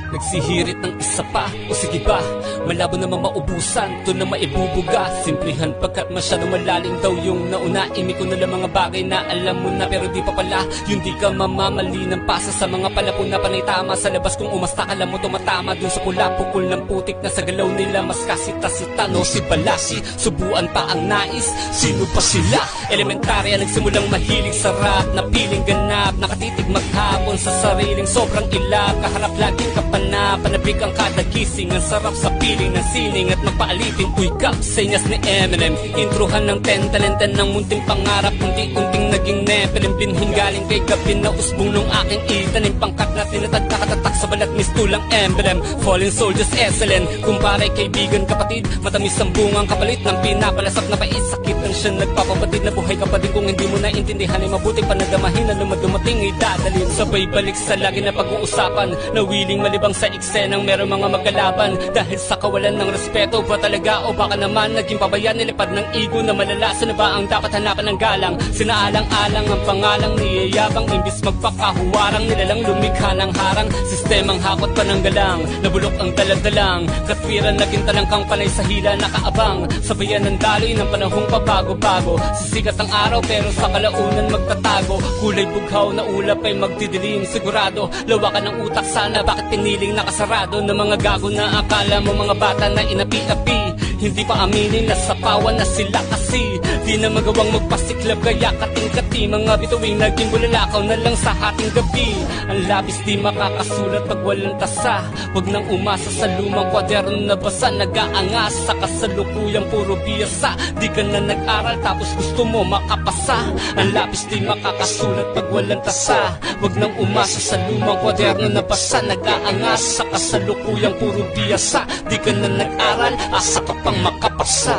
[SPEAKER 2] Nagsihirit ng isa pa, o sige ba, malabo naman maubusan, to na maibubuga. Simplihan pagkat masyadong malalim daw yung nauna. Imi ko na lang mga bagay na alam mo na, pero di pa pala. Yung di ka mamamali ng pasa sa mga palapon na panay tama. Sa labas kung umasta, alam mo tumatama dun sa pula. Pukul ng putik na sa galaw nila, mas kasita-sita, no si Balasi. Subuan pa ang nais, sino pa sila? Elementarya, nagsimulang mahilig sa rap, na piling ganap, nakatitig maghapon sa sariling sobrang ilap. Kaharap laging panabik ang kada gising. Ang sarap sa piling ng sining at magpaalitin. Uy, kap, senyas ni Eminem. Introhan ng 10 talenten ng munting pangarap. Unti-unting naging nepelin. Binhin galing kay Gabin na usbong nung aking itanim. Pangkat na tinatag kakatatak sa balat mistulang emblem. Fallen soldiers excellent. Kumparay kaibigan kapatid, matamis ang bungang kapalit ng pinapalasap na pait. Sakit ang siya nagpapabatid na buhay kapatid. Kung hindi mo na intindihan ay mabuti panadamahin na lumadumating ay dadalhin. Sabay balik sa lagi na pag-uusapan, na willing malibang sa eksenang meron mga magkalaban. Dahil sa kawalan ng respeto ba talaga, o baka naman naging pabayan nilipad ng ego na malalasan na ba ang dapat hanapan ng galang. Sinaalang-alang ang pangalang niyayabang, imbis magpakahuwarang nilalang lumikha ng harang. Sistemang hakot pa ng galang, nabulok ang daladalang. Katwiran naging talangkang panay sa hila nakaabang. Sabayan ng daloy ng panahong pabago-bago. Sisikat ang araw pero sa kalaunan magtatago. Kulay bughaw na ulap ay magdidilim. Sigurado lawakan ng utak sana, bakit piniling nakasarado ng mga gago na akala mo mga bata na inapi-api. Hindi pa aminin na sapawan na sila kasi di na magawang magpasiklab kaya kating-kati. Mga bituing naging bulalakaw na lang sa ating gabi. Ang labis di makakasulat pag walang tasa. Huwag nang umasa sa lumang kwaderno na basa. Nag-aangas sa kasalukuyang puro biyasa. Di ka na nag-aral tapos gusto mo makapasa. Ang labis di makakasulat pag walang tasa. Huwag nang umasa sa lumang kwaderno na basa. Nag-aangas sa kasalukuyang puro biyasa. Di ka na nag-aral, asa ka pang makapasa.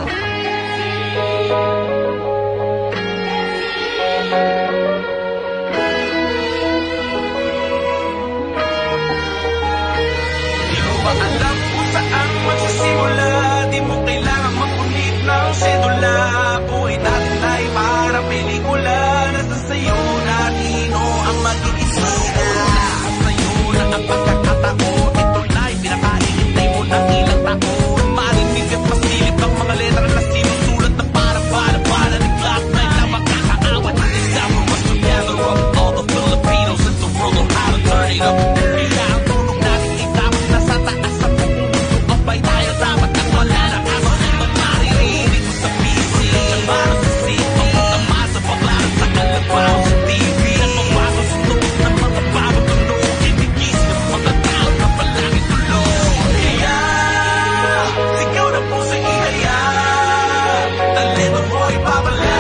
[SPEAKER 3] Di mo ba alam kung saan magsisimula? Di mo kailangan magpunit ng sedula. Buhay natin ay parang pelikula. Nasa sayo na nino ang magiging sila. Sa'yo na ang pagkakataon. Ito na'y pinakahihintay mo ng ilang taon. Marinig at masilip ang mga letra na sinusulat na parang bala-bala ni Glock 9 na makakaawat. Discover what's together of all the Filipinos in the world on how to turn it up. Kaya ang tulong natin itapat na sa taas sa buong mundo. Abay tayo dapat ang malalakas. Ang maririnig mo sa PC at para sa city. Tama sa paglaran sa kalabaw sa TV. At magbago sa tugot ng mga bago tunog. Ibigis ng mga tao na palagi tulog. Kaya sigaw na po sa ihaya. Talento mo ipabala.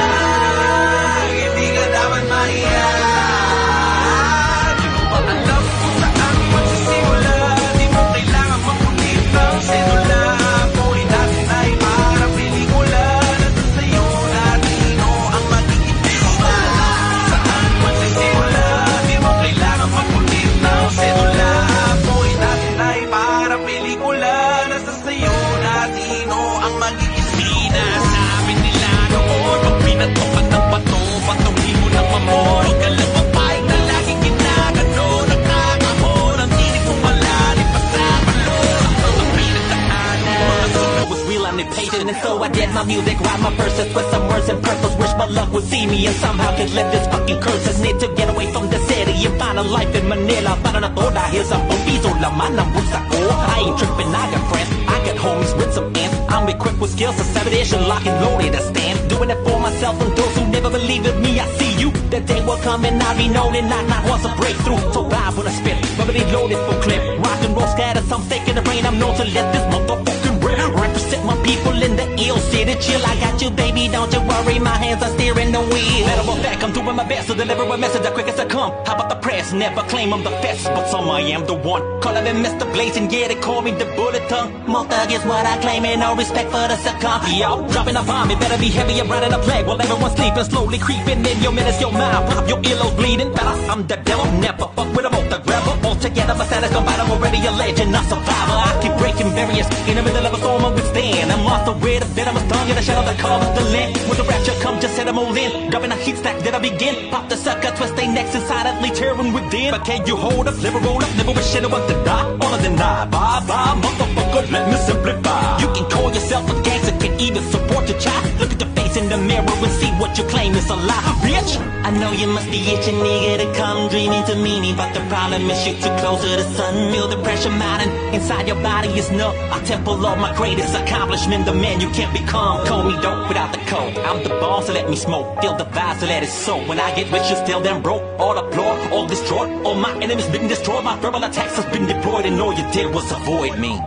[SPEAKER 1] dead my music, write my verses with some words and purpose. Wish my luck would see me and somehow could lift this fucking curse. I need to get away from the city and find a life in Manila. Para na to dahil sa pampiso laman ng bulsa ko. I ain't tripping, I got friends, I got homies with some ants. I'm equipped with skills, acceleration, lock and loaded to stand. Doing it for myself and those who never believe in me. I see you, that day will come and I'll be known and not once a breakthrough. So vibe when I spit, already loaded for clip. Rock and roll scatter, some fake in the brain. I'm known to let this motherfucking rip. Represent my people in the ill city. Chill, I got you, baby, don't you worry. My hands are steering the wheel. Matter of fact, I'm doing my best to deliver a message as quick as I come. How about the press? Never claim I'm the best, but some I am the one. Calling me Mr. Blazing, yeah, they call me the bullet tongue. More thug is what I claim, and no respect for the succumb. Yo, dropping a bomb, it better be heavy and running a plague. While everyone's sleeping, slowly creeping in your minutes, your mind. Pop your earlobes bleeding. Better, I'm the devil, never fuck with a both the rebel. All together, my status combined, I'm already a legend, a survivor. I keep breaking barriers in the middle of a storm I withstand. I'm lost away, the venomous tongue in the shadow that covers the land. When the rapture come, just set them all in. Dropping a heat stack, then I begin. Pop the sucker, twist they necks inside, silently tearing within. But can you hold up, never roll up, never wish anyone to die. All of the deny, bye bye, motherfucker, let me simplify. You can call yourself a gangster, can even support your child. Look at the face in the mirror and see what you claim is a lie, bitch. I know you must be itching, nigga, to come dreaming to meet me, but the problem is you're too close to the sun. Feel the pressure mounting inside your body is no. A temple of my greatest accomplishment, the man you can't become. Call me dope without the code. I'm the boss, so let me smoke. Feel the vibe, so let it soak. When I get rich, you still them broke. All applaud, all destroyed. All my enemies been destroyed. My verbal attacks has been deployed, and all you did was avoid me.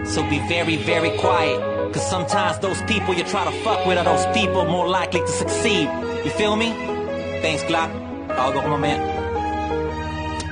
[SPEAKER 1] So be very, very quiet. Cause sometimes those people you try to fuck with are those people more likely to succeed. You feel me? Thanks, Glock. I'll go, my man.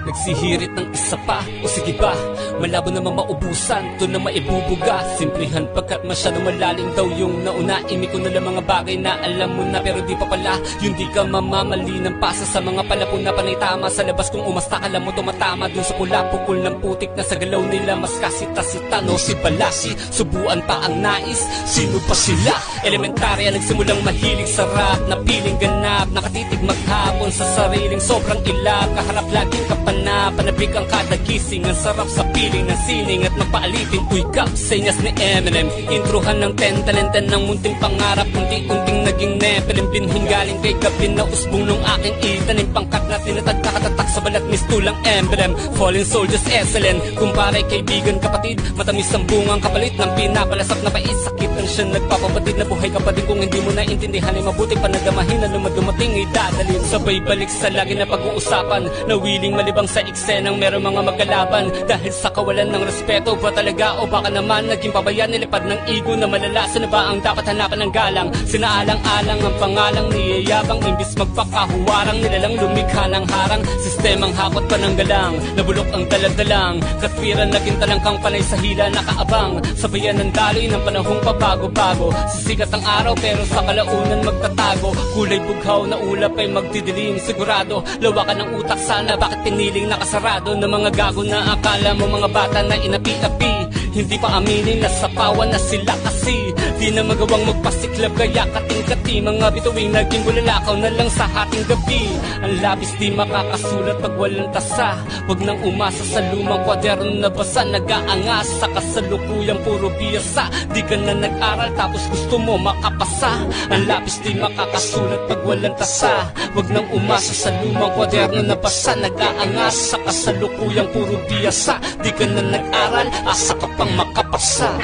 [SPEAKER 2] Nagsihirit ng isa pa, o sige ba, malabo namang maubusan, to na maibubuga. Simplihan pagkat masyadong malalim daw yung nauna. Imi ko na lang mga bagay na alam mo na, pero di pa pala. Yung di ka mamamali ng pasa sa mga palapon na panay tama. Sa labas kung umasta, alam mo tumatama dun sa pula. Pukul ng putik na sa galaw nila, mas kasita-sita, no si Balasi. Subuan pa ang nais, sino pa sila? Elementarya, nagsimulang mahilig sa rap, na piling ganap, nakatitig maghapon sa sariling sobrang ilap. Kaharap laging panabig ang kada gising. Ang sarap sa piling ng sining at magpaalitin. Uy kap, senyas ni Eminem. Introhan ng 10 talenten ng munting pangarap. Unti-unting naging nepelin. Binhing galing kay Gabin na usbong nung aking itanim. Pangkat na tinatag kakatatak sa balat mistulang emblem. Fallen soldiers excellent. Kumpare kaibigan kapatid, matamis ang bungang kapalit ng pinapalasap na pait. Sakit ang siya nagpapabatid na buhay kapatid. Kung hindi mo naintindihan ay mabuti panadamahin na lumadumating ay dadalhin. Sabay balik sa lagi na pag-uusapan, na willing malibang sa eksenang meron mga magkalaban. Dahil sa kawalan ng respeto ba talaga, o baka naman naging pabayan nilipad ng ego na malala. Sana ba ang dapat hanapan ng galang? Sinaalang-alang ang pangalang niyayabang, imbis magpakahuwarang nilalang lumikha ng harang. Sistemang hakot pa ng galang, nabulok ang daladalang. Katwiran naging talangkang panay sa hila nakaabang. Sabayan ng daloy ng panahong pabago-bago. Sisikat ang araw pero sa kalaunan magtatago. Kulay bughaw na ulap ay magdidilim. Sigurado lawakan ng utak sana, bakit piniling nakasarado ng mga gago na akala mo mga bata na inapi-api. Hindi pa aminin na sapawan na sila kasi di na magawang magpasiklab kaya kating-kati. Mga bituing naging bulalakaw na lang sa hating gabi. Ang labis di makakasulat pag walang tasa. Huwag nang umasa sa lumang kwaderno na basa. Nag-aangas sa kasalukuyang puro biyasa. Di ka na nag-aral tapos gusto mo makapasa. Ang labis di makakasulat pag walang tasa. Huwag nang umasa sa lumang kwaderno na basa. Nag-aangas sa kasalukuyang puro biyasa. Di ka na nag-aral, asa ka pang makapasa.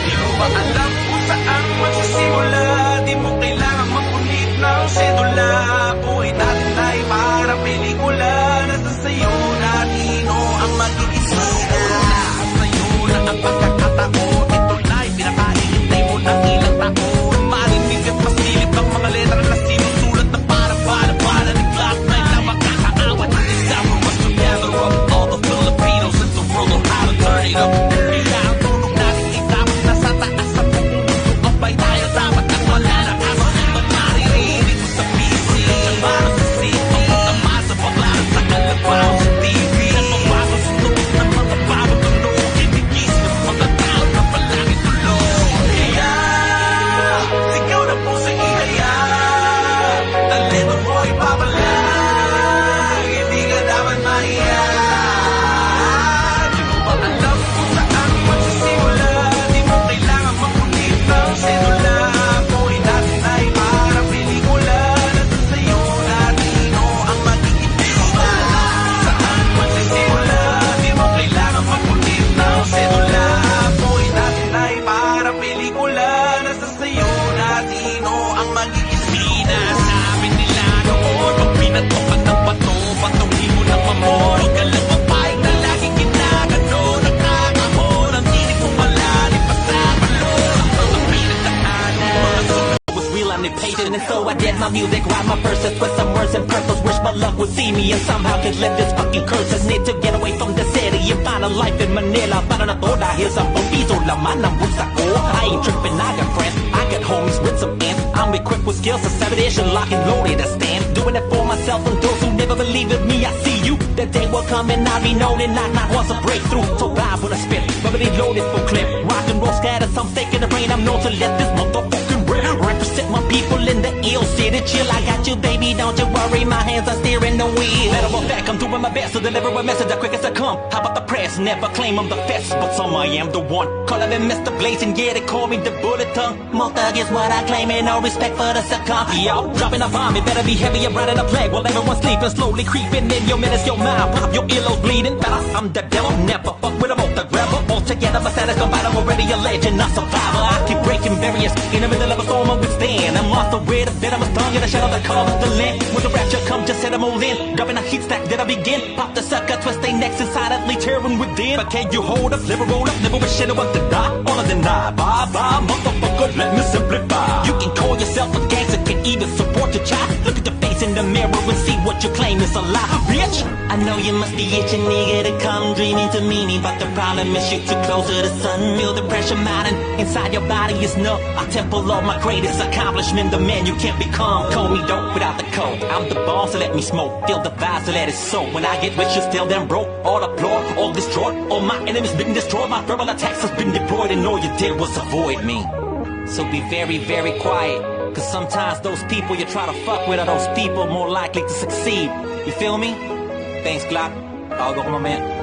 [SPEAKER 3] Di mo ba alam kung saan magsisimula? Di mo kailangan magpunit ng sedula. Buhay natin ay parang pelikula. Nasa sayo na nino ang magiging sila. Sa'yo na ang pagkakataon. Ito na'y pinakahihintay mo ng ilang taon. Marinig at masilip ang mga letra na
[SPEAKER 1] my music, write my verses with some words and purpose. Wish my luck would see me and somehow could lift this fucking curse. I need to get away from the city and find a life in Manila. Para na to dahil sa pampiso laman ng bulsa ko. I ain't tripping, I got friends, I got homies with some ends. I'm equipped with skills to sabotage and lock and loaded to stand. Doing it for myself and those who never believe in me. I see you, the day will come and I'll be known and not wants a breakthrough. So vibe when I spit, rubbing loaded for clip. Rock and roll scatter, some fake in the brain. I'm known to let this motherfucking rip. Represent my people in the ill city. Chill, I got you, baby, don't you worry. My hands are steering the wheel. Matter of fact, I'm doing my best to deliver a message as quick as I come. How about the press? Never claim I'm the best, but some I am the one. Calling me Mr. Blazing, yeah, they call me the bullet tongue. More thug is what I claim, and no respect for the succumb. Yo, dropping a bomb, it better be heavy and running a plague. While everyone's sleeping, slowly creeping in your minutes, your mind pop, your earlobes bleeding. But I'm the devil, never fuck with a both the rebel. All together, my status combined, I'm already a legend, not survivor. I keep breaking barriers in the middle of a storm, I withstand. I'm off the way to bed, I'm a tongue in the shadow that covers the land. When the rapture come, just set them all in. Dropping a heat stack, then I begin. Pop the sucker, twist they necks and silently tearing within. But can you hold up, never roll up, never wish anyone to die. All of them die, bye bye, motherfucker, let me simplify. You can call yourself a gangster, can even support your child. Look at the face in the mirror and see what you claim is a lie, bitch. I know you must be itching, nigga, to come dreaming to meet me, but the problem is you're too close to the sun. Feel the pressure mounting inside your body is no. A temple of my greatest accomplishment, the man you can't become. Call me dope without the code. I'm the boss, so let me smoke. Feel the vibes, so let it soak. When I get rich, you still them broke. All applaud, all destroyed. All my enemies been destroyed. My verbal attacks has been deployed, and all you did was avoid me. So be very, very quiet. Cause sometimes those people you try to fuck with are those people more likely to succeed. You feel me? Thanks, Glock. I'll go, my man.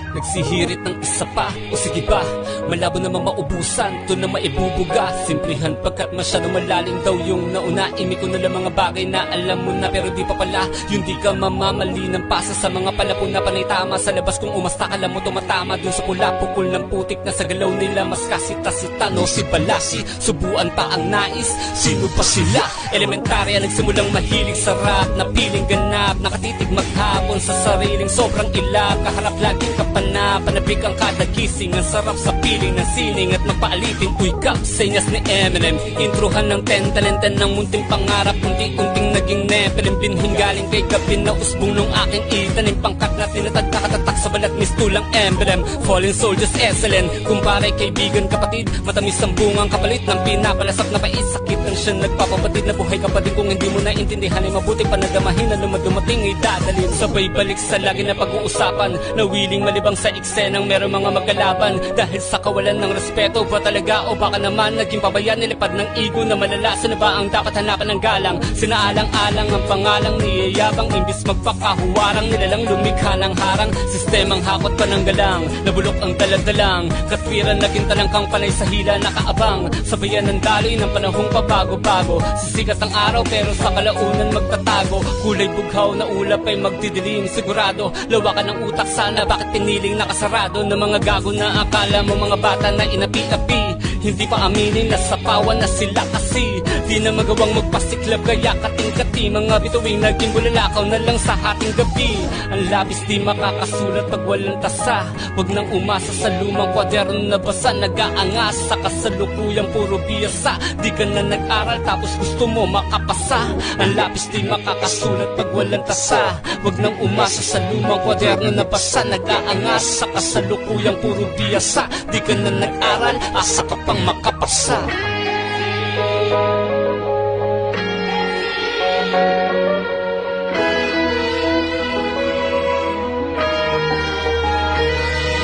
[SPEAKER 2] Nagsihirit ng isa pa, o sige ba, malabo namang maubusan, to na maibubuga. Simplihan pagkat masyadong malalim daw yung nauna. Imi ko na lang mga bagay na alam mo na, pero di pa pala. Yung di ka mamamali ng pasa sa mga palapon na panay tama. Sa labas kung umasta ka lang mo tumatama dun sa pula. Pukul ng putik na sa galaw nila, mas kasita-sita no si Balasi. Subuan pa ang nais, sino pa sila? Elementarya nagsimulang mahilig sa rap, na piling ganap, nakatitig maghapon sa sariling sobrang ilap. Kaharap laging kapal na panabik ang kada gising. Ang sarap sa piling ng sining at magpaalitin. Uy kap, senyas ni Eminem. Introhan ng 10 talenten ng munting pangarap. Unti-unting naging Nephilim. Binhing galing kay gabi na usbong nung aking itanim. Pangkat na tinatag nakatatak sa balat mistulang emblem. Fallen soldiers excellent. Kumpare kaibigan kapatid, matamis ang bungang kapalit ng pinapalasap na pait. Sakit ang siya nagpapabatid na buhay kapatid. Kung hindi mo naintindihan ay mabuti pa na damahin na lumadumating ay dadalhin. Sabay balik sa lagi na pag-uusapan, na willing malibang sa eksenang meron mga magalaban. Dahil sa kawalan ng respeto ba talaga, o baka naman naging pabayan nilipad ng ego na malala. Saan ba ang dapat hanapan ng galang? Sinaalang-alang ang pangalang niyayabang, imbis magpakahuwarang nilalang lumikha ng harang. Sistemang hakot pa ng galang, nabulok ang daladalang. Katwiran naging talangkang panay sa hila nakaabang. Sabayan ng daloy ng panahong pabago-bago. Sisikat ang araw pero sa kalaunan magtatago. Kulay bughaw na ulap ay magdidilim. Sigurado lawakan ng utak sana, bakit piniling nakasarado ng mga gago na akala mo mga bata na inapi-api. Hindi pa aminin na sapawan na sila kasi di na magawang magpasiklab kaya kating-kati. Mga bituing naging bulalakaw na lang sa hating gabi. Ang labis di makakasulat pag walang tasa. Huwag nang umasa sa lumang kwaderno na basa. Nag-aangas sa kasalukuyang puro biyasa. Di ka na nag-aral tapos gusto mo makapasa. Ang labis di makakasulat pag walang tasa. Huwag nang umasa sa lumang kwaderno na basa. Nag-aangas sa kasalukuyang puro biyasa. Di ka na nag-aral, asa ka pang makapasa.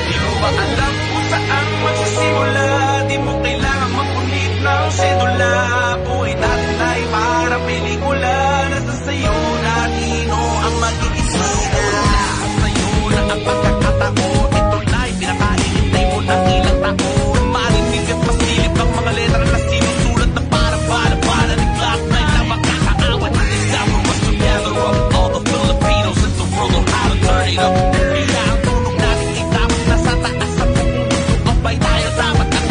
[SPEAKER 3] Di mo ba alam kung saan magsisimula? Di mo kailangan magpunit ng sedula. Buhay natin ay para pelikula. Nasa sayo na nino ang magiging sina. Sa'yo na ang pagkakataon. Ito na'y pinakahihintay mo ng ilang taon. Marinig at masilip ang mga letra na sinusulat na parang bala-bala ni Glock 9 na makakaawat. Example was to gather up all the Filipinos in the world on how to turn it up. Kaya ang tulong natin ay dapat nasa taas. Sa buong mundo ang bay tayo dapat ang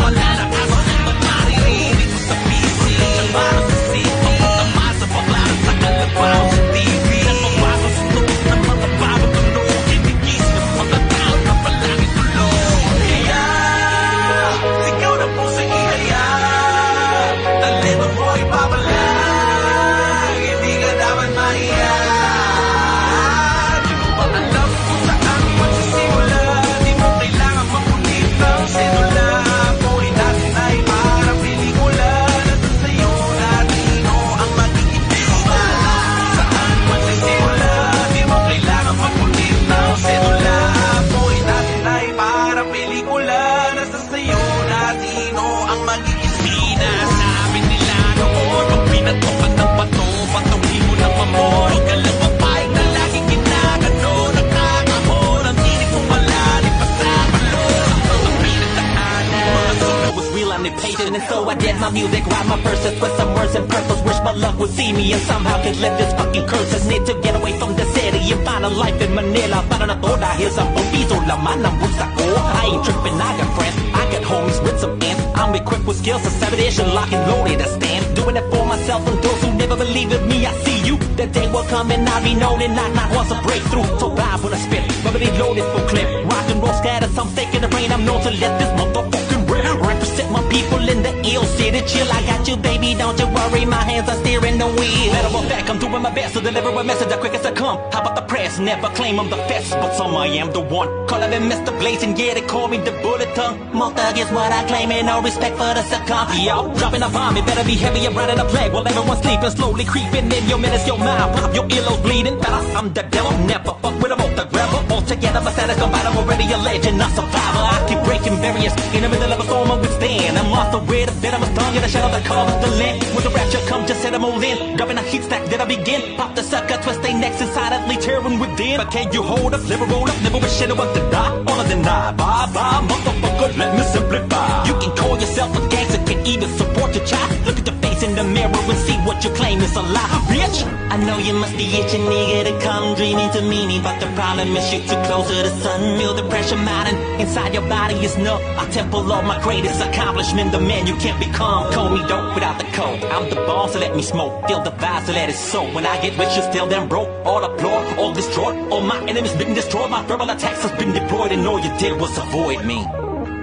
[SPEAKER 1] person, and so I did my music. Write my verses with some words and purpose. Wish my luck would see me and somehow could lift this fucking curse. Just need to get away from the city and find a life in Manila. Para na to dahil sa pampiso laman ng bulsa ko. I ain't tripping, I got friends, I got homies with some ants. I'm equipped with skills to 7-ish and lock and loaded to stand. Doing it for myself and those who never believe in me. I see you, the day will come and I'll be known and knock wants a breakthrough. So vibe when I spit, rubbery loaded for clip. Rock and roll scatter, some fake in the brain. I'm known to let this motherfucking rip. Represent my people in the ill city. Chill, I got you, baby, don't you worry. My hands are steering the wheel. Matter of fact, I'm doing my best to deliver a message as quick as I come. How about the press? Never claim I'm the best, but some I am the one. Call me Mr. Blazing, yeah, they call me the bullet tongue. More thug is what I claim, and no respect for the succumb. Yo, dropping a bomb, it better be heavy and running a plague. While everyone's sleeping, slowly creeping in your minutes, your mind. Pop your earlobes bleeding. Fella, I'm the devil, never fuck with a both the rebel. All together, my status don't bite, I'm already a legend, not survivor. I keep breaking barriers in the middle of a storm I withstand. I'm off the way to bed, I'm a stung in the shadow that covers the land. When the rapture comes, just set them all in. Dropping a heat stack, then I begin. Pop the sucker, twist they necks silently tearing within. But can you hold up, never roll up, never wish anyone to die. All of them die, bye bye, motherfucker, let me simplify. You can call yourself a gangster, can even support your child. Look at the face in the mirror and see what you claim is a lie, bitch. I know you must be itching, nigga, to come dreaming to meet me, but the problem is you're too close to the sun. Feel the pressure mounting inside your body is numb. I temple of my greatest accomplishment, the man you can't become. Call me dope without the code. I'm the boss, so let me smoke. Feel the vibe, so let it soak. When I get rich, you still them broke. All applaud, all destroyed. All my enemies been destroyed. My verbal attacks has been deployed, and all you did was avoid me.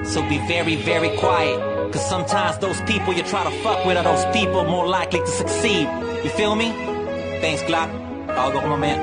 [SPEAKER 1] So be very, very quiet. Cause sometimes those people you try to fuck with are those people more likely to succeed. You feel me? Thanks, Glock. Bago ko mamaya.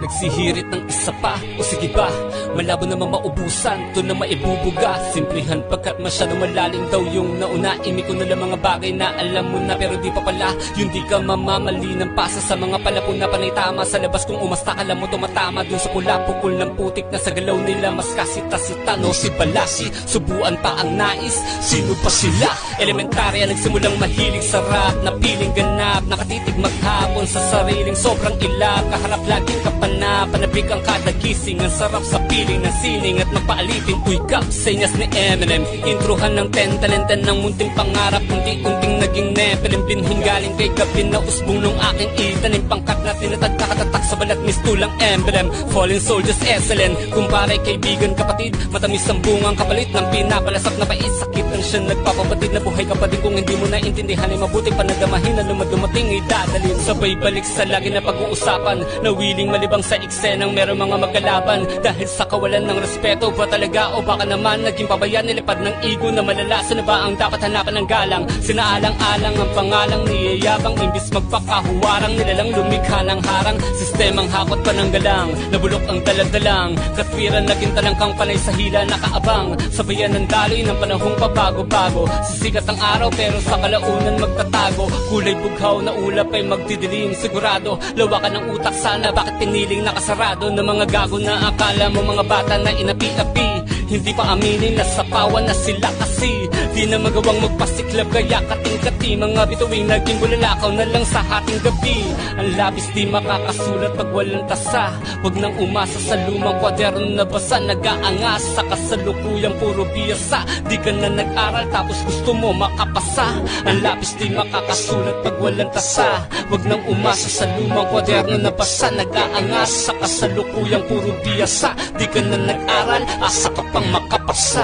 [SPEAKER 2] Nagsihirit ng isa pa, o sige ba, malabo naman maubusan, to na maibubuga. Simplihan pagkat masyadong malalim daw yung nauna. Imi ko na lang mga bagay na alam mo na, pero di pa pala. Yung di ka mamamali ng pasa sa mga palapon na panay tama. Sa labas kung umasta ka lang mo tumatama dun sa pula. Pukul ng putik na sa galaw nila, mas kasita-sita no si Balasi. Subuan pa ang nais, sino pa sila? Elementarya nagsimulang mahilig sa rap, na piling ganap, nakatitig maghapon sa sariling sobrang ilap. Kaharap laging kapal na panabig ang kada gising. Ang sarap sa piling ng sining at magpaalipin. Uy kap, senyas ni Eminem. Intruhan ng 10 talenten ng munting pangarap. Unti-unting naging Nephilim. Binhing galing kay gabi na usbong nung aking itanim. Pangkat na tinatag nakatatak sa balat mistulang emblem. Fallen soldiers excellent. Kumpare kaibigan kapatid, matamis ang bungang kapalit ng pinapalasap na pait. Sakit ang siya nagpapabatid na buhay kapatid. Kung hindi mo naintindihan ay mabuti panagdamahin na dumating ay dadalhin. Sabay balik sa lagi na pag-uusapan, na willing malibang sa eksenang meron mga magkalaban. Dahil sa kawalan ng respeto ba talaga, o baka naman naging pabayan nilipad ng ego na malala. Saan ba ang dapat hanapan ng galang? Sinaalang-alang ang pangalang niyayabang, imbis magpakahuwarang nilalang lumikha ng harang. Sistemang hakot pa ng galang, nabulok ang daladalang. Katwiran naging talangkang panay sa hila nakaabang. Sabayan ng daloy ng panahong pabago-bago. Sisikat ang araw pero sa kalaunan magtatago. Kulay bughaw na ulap ay magdidilim. Sigurado lawakan ng utak sana, bakit piniling nakasarado ng mga gago na akala mo mga bata na inapi-api. Hindi pa aminin na sapawan na sila kasi di na magawang magpasiklab kaya kating-kati. Mga bituing naging bulalakaw na lang sa hating gabi. Ang labis di makakasulat pag walang tasa. Huwag nang umasa sa lumang kwaderno na basa. Nag-aangas sa kasalukuyang puro biyasa. Di ka na nag-aral tapos gusto mo makapasa. Ang labis di makakasulat pag walang tasa. Huwag nang umasa sa lumang kwaderno na basa. Nag-aangas sa kasalukuyang puro biyasa. Di ka na nag-aral, asa ka pang makapasa.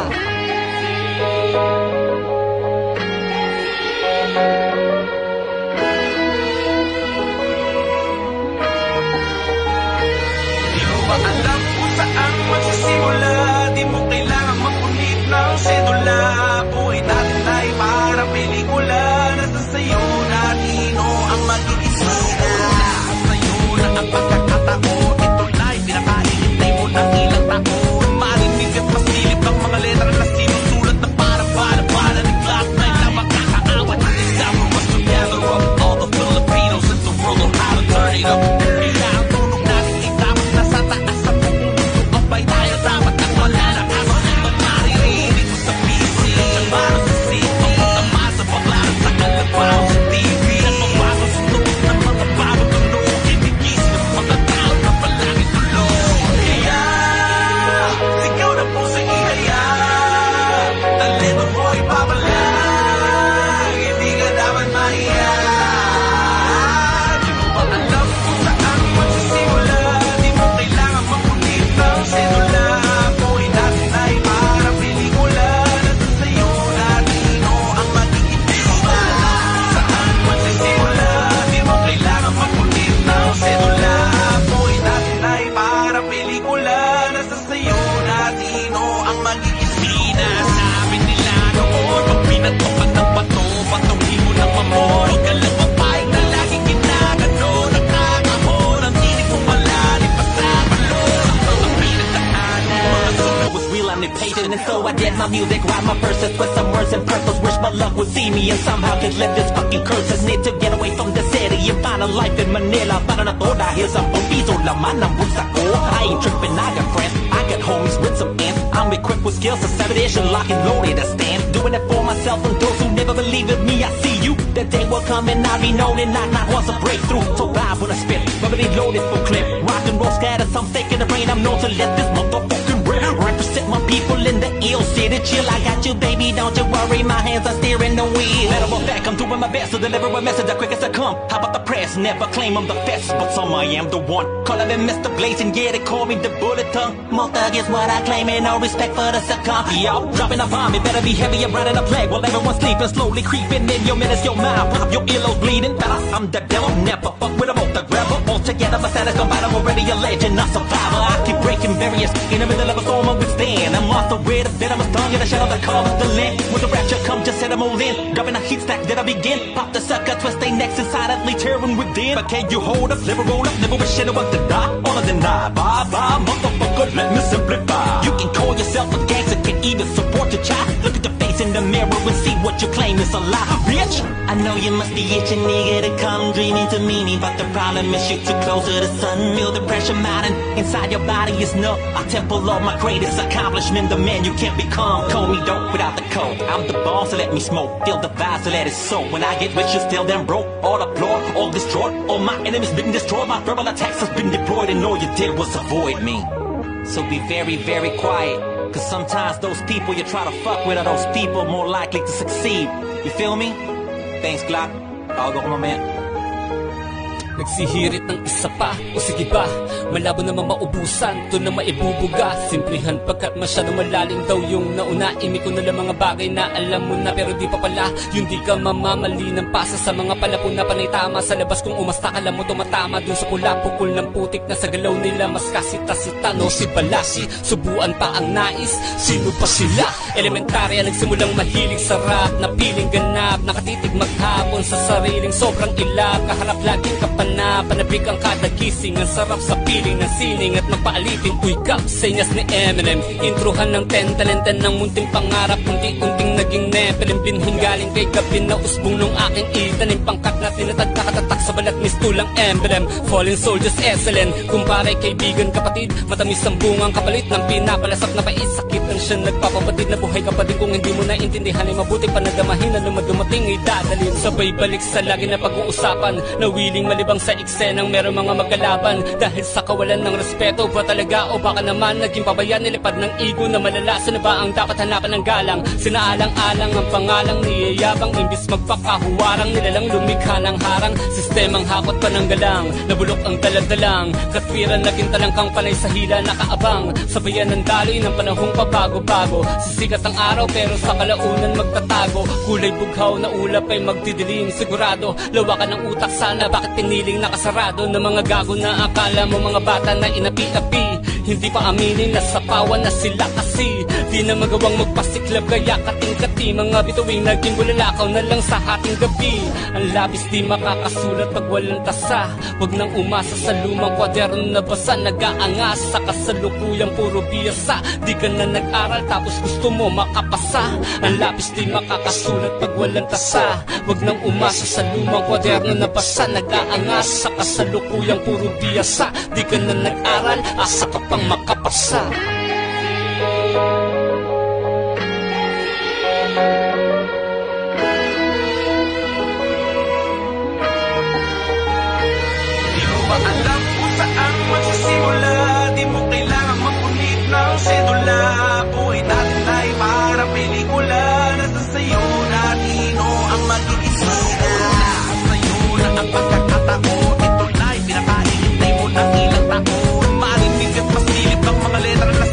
[SPEAKER 3] Di mo ba alam kung saan magsisimula? Di mo kailangan magpunit ng sedula. Buhay natin ay para pelikula. Nasa sayo na nino ang mag-iisina. Nasa sayo na ang pagkakataon. Ito live, pinakaihintay mo ng ilang taon. Marinig at masilip ang mga letra na
[SPEAKER 1] real, I'm impatient. And so I did my music, write my verses with some words and purpose. Wish my luck would see me and somehow could live this fucking curse. I need to get away from the city and find a life in Manila. Para na to dahil sa pampiso laman ng bulsa ko. I ain't tripping, I got friends, I got homies with some ants. I'm equipped with skills to sabotage and lock and loaded to stand. Doing it for myself and those who never believe in me. I see you, the day will come and I'll be known and not wants a breakthrough. So vibe when I spit, rubbery loaded full clip. Rock and roll scatter, some fake in the brain. I'm known to let this motherfucking rip. Represent my people in the ill city. Chill, I got you, baby, don't you worry. My hands are steering the wheel. Matter of fact, I'm doing my best to deliver a message as quick as I come. How about the press? Never claim I'm the best, but some I am the one. Calling me Mr. Blazing, yeah, they call me the bullet tongue. More thug is what I claim, and no respect for the succumb. Yo, dropping a bomb, it better be heavy and running a plague. While everyone's sleeping, slowly creeping in your minutes, your mind. Pop your earlobes bleeding. I'm the devil, never fuck with a both the grabber. All together, my status don't I'm already a legend, not survivor. I keep breaking barriers in the middle of a storm I withstand. I'm off the way to bed, I'm a stung in the shadow that covers the land. When the rapture comes, just set them all in. Dropping a heat stack, then I begin. Pop the sucker, twist they necks and silently tearing within. But can you hold up, never roll up, never wish anyone to die. All of them die, bye bye, motherfucker, let me simplify. You can call yourself a gangster, can even support your child. Look at the face in the mirror and see what you claim is a lie, bitch. I know you must be itching, nigga, to come dreaming to meet me, but the problem is you're too close to the sun. Feel the pressure mounting inside your body is numb. I temple of my greatest accomplishment, the man you can't become. Call me dope without the code. I'm the boss, so let me smoke. Feel the vibe, so let it soak. When I get rich, you still damn broke. All applaud, all destroyed. All my enemies been destroyed. My verbal attacks has been deployed, and all you did was avoid me. So be very, very quiet. Cause sometimes those people you try to fuck with are those people more likely to succeed. You feel me? Thanks, Glock. Tawag ako mamaya.
[SPEAKER 2] Nagsihirit ng isa pa, o sige ba, malabo naman maubusan, to na maibubuga. Simplihan pagkat masyadong malalim daw yung nauna. Imi ko na lang mga bagay na alam mo na, pero di pa pala. Yung di ka mamamali ng pasa sa mga palapon na panay tama. Sa labas kung umasta ka lang mo tumatama dun sa pula. Pukul ng putik na sa galaw nila, mas kasita-sita no si Balasi. Subuan pa ang nais, sino pa sila? Elementarya nagsimulang mahilig sa rap, na piling ganap, nakatitig maghapon sa sariling sobrang ilap. Kaharap laging kapal na panabik ang kada gising. Ang sarap sa piling ng sining at magpaalitin. Uy kap, senyas ni Eminem. Introhan ng 10 talenten ng munting pangarap. Unti-unting naging Nephilim. Binhing galing kay gabi na usbong nung aking itanim. Pangkat na tinatag nakatatak sa balat mistulang emblem. Fallen soldiers excellent. Kumpare kaibigan kapatid, matamis ang bungang kapalit ng pinapalasap na pait. Sakit ang siya nagpapapatid na buhay kapatid. Kung hindi mo naintindihan ay mabuti pa nadamahin na dumating ay dadalhin. Sabay balik sa lagi na pag-uusapan, na willing malibang sa eksenang meron mga magkalaban. Dahil sa kawalan ng respeto ba talaga, o baka naman naging pabayan nilipad ng ego na malala. Saan ba ang dapat hanapan ng galang? Sinaalang-alang ang pangalang niyayabang, imbis magpakahuwarang nilalang lumikha ng harang. Sistemang hakot pa ng galang, nabulok ang daladalang katwiran naging talangkang panay sa hila nakaabang. Sabayan ng daloy ng panahong pabago-bago. Sisikat ang araw pero sa kalaunan magtatago. Kulay bughaw na ulap ay magdidilim. Sigurado lawakan ng utak sana, bakit piniling nakasarado ng mga gago na akala mo mga bata na inapi-api. Hindi pa aminin na sapawan na sila kasi di na magawang magpasiklab kaya kating-kati. Mga bituing naging bulalakaw na lang sa hating gabi. Ang labis di makakasulat pag walang tasa. Huwag nang umasa sa lumang kwaderno na basa. Nag-aangas sa kasalukuyang puro biyasa. Di ka na nag-aral tapos gusto mo makapasa. Ang labis di makakasulat pag walang tasa. Huwag nang umasa sa lumang kwaderno na basa. Nag-aangas sa kasalukuyang puro biyasa. Di ka na nag-aral, asa ka pang makapasa.
[SPEAKER 3] Di mo ba alam kung saan magsisimula? Di mo kailangan magpunit ng sedula. Buhay natin ay para pelikula. Nasa sayo na nino ang magiging sina. Nasa sayo na ang pagkakataon. Ito live, pinakaihintay mo ng ilang taon. Marinig at masilip ang mga letra na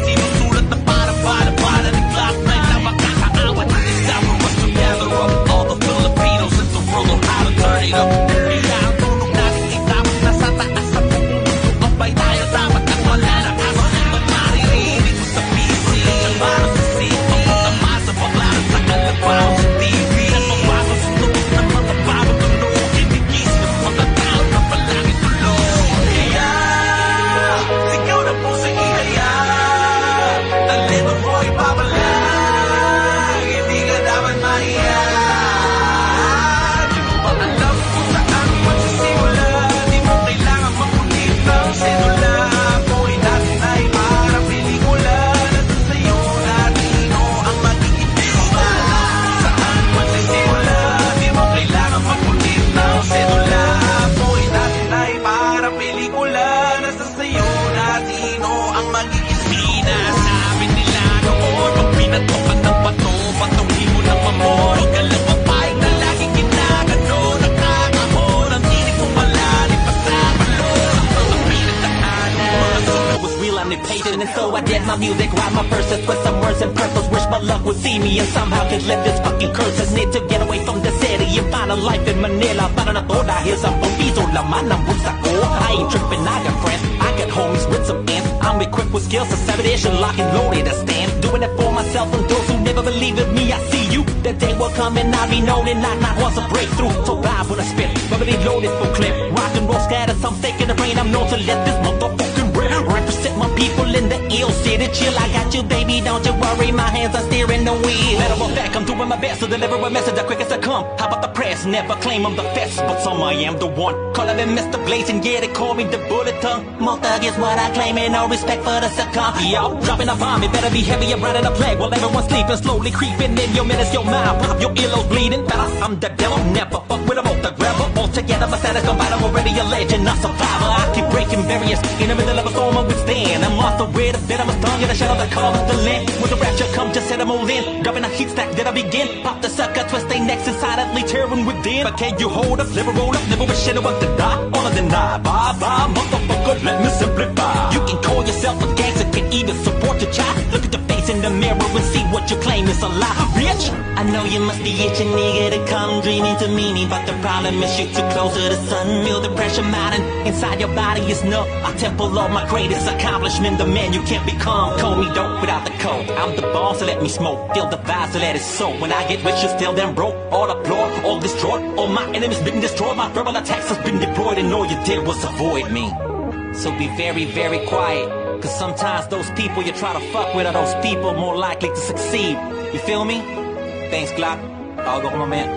[SPEAKER 1] music, write my verses with some words and purpose. Wish my luck would see me and somehow could lift this fucking curse. I need to get away from the city and find a life in Manila. Para na to dahil sa pampiso laman ng bulsa ko. I ain't tripping, I got friends, I got homies with some ends. I'm equipped with skills to sever this and lock and loaded to stand. Doing it for myself and those who never believe in me. I see you, the day will come and I'll be known and not wants a breakthrough. So vibe when I spit, verbally loaded for clip. Rock and roll scatter, some fake in the brain. I'm known to let this motherfucking rip. Represent my people in the ill city. Chill, I got you, baby, don't you worry. My hands are steering the wheel. Matter of fact, I'm doing my best to deliver a message as quick as I come. How about the press? Never claim I'm the best, but some I am the one. Calling me Mr. Blazing, yeah, they call me the bullet tongue. More thug is what I claim, and no respect for the succumb. Yo, dropping a bomb, it better be heavy and running a plague. While everyone's sleeping, slowly creeping in your minutes, your mind. Pop your earlobes bleeding. Better, I'm the devil, never fuck with a both the grabber. All together, my status don't bite, I'm already a legend, a survivor. I keep breaking barriers in the middle of a storm, I withstand. I'm off the way to bed, I'm a tongue in the shadow that calls the land. When the rapture comes, just set them all in. Dropping a heat stack, then I begin. Pop the sucker, twist they necks and silently tearing within. But can you hold up, never roll up, never wish anyone to die. All of them die, bye bye, motherfucker, let me simplify. You can call yourself a gangster, can even support your child. Look at your face in the mirror and see what you claim is a lie, bitch. I know you must be itching, nigga, to come dreaming to meet me, but the problem is you're too close to the sun. Feel the pressure mounting inside your body is numb. I temple of my greatest accomplishment, the man you can't become. Call me dope without the code. I'm the boss, so let me smoke. Feel the vibe, so let it soak. When I get rich, you still them broke. All applaud, all destroyed. All my enemies been destroyed. My verbal attacks has been deployed, and all you did was avoid me. So be very, very quiet. Cause sometimes those people you try to fuck with are those people more likely to succeed. You feel me? Thanks, Glock. Tawag ako mamaya.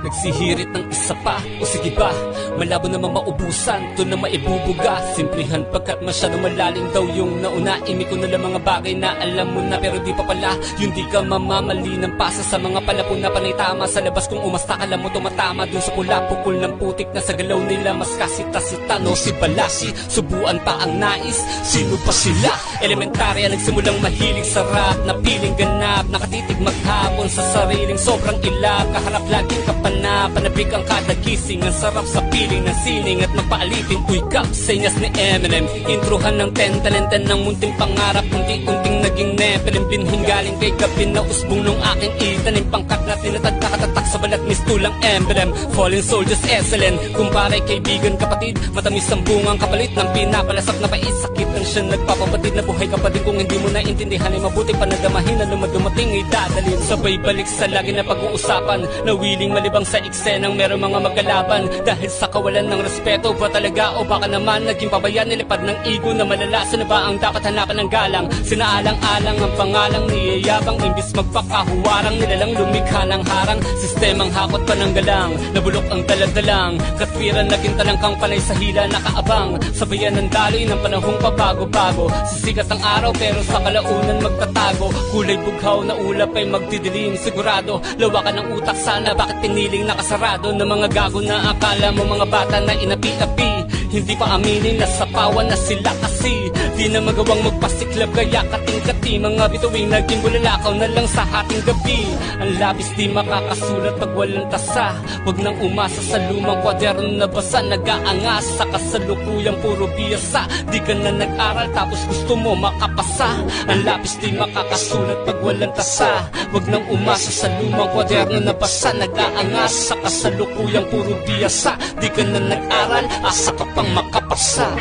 [SPEAKER 2] Nagsihirit ng isa pa, o sige ba, malabo naman maubusan, to na maibubuga. Simplihan pagkat masyado malalim daw yung nauna. Imi ko na lang mga bagay na alam mo na, pero di pa pala. Yung di ka mamamali ng pasa sa mga palapon na panay tama. Sa labas kung umasta ka lang mo tumatama dun sa pula, pukul ng putik na sa galaw nila. Mas kasita-sita, no si Balasi, subuan pa ang nais. Sino pa sila? Elementarya, nagsimulang mahilig sa rap, na piling ganap, nakatitig maghapon sa sariling sobrang ilap. Kaharap laging kapal na panabik ang kada gising. Ang sarap sa piling ng sining at magpaalitin. Uy kap, senyas ni Eminem. Introhan ng 10 talenten ng munting pangarap. Unti-unting naging nepelin. Binhing galing kay gabi na usbong nung aking itanim. Pangkat na tinatag nakatatak sa balat mistulang emblem. Fallen soldiers excellent. Kumpare kaibigan kapatid, matamis ang bungang kapalit ng pinapalasap na paisakit. Ang siya nagpapabatid na buhay kapatid. Kung hindi mo naintindihan ay mabuti pa na damahin na lumadumating ay dadalhin. Sabay balik sa lagi na pag-uusapan, na willing malibang sa eksenang meron mga magkalaban. Dahil sa kawalan ng respeto ba talaga, o baka naman naging pabayan, nilipad ng ego na malala. Sino ba ang dapat hanapan ng galang? Sinaalang-alang ang pangalang niyayabang, imbis magpakahuwarang nilalang lumikha ng harang. Sistemang hakot pa ng galang, nabulok ang daladalang. Katwiran naging talangkang panay sa hila nakaabang. Sabayan ng daloy ng panahong pabago-bago. Sisikat ang araw pero sa kalaunan magtatago. Kulay bughaw na ulap ay magdidilim. Sigurado, lawakan ng utak sana, bakit piniling nakasarado ng mga gago na akala mo mga bata na inapi-api. Hindi pa aminin na sapawan na sila kasi di na magawang magpasiklab kaya kating-kati. Mga bituing naging bulalakaw na lang sa hating gabi. Ang labis di makakasulat pag walang tasa. Huwag nang umasa sa lumang kwaderno na basa. Nag-aangas sa kasalukuyang puro biyasa. Di ka na nag-aral tapos gusto mo makapasa. Ang labis di makakasulat pag walang tasa. Huwag nang umasa sa lumang kwaderno na basa. Nag-aangas sa kasalukuyang puro biyasa. Di ka na nag-aral, asa ka pang makapasa.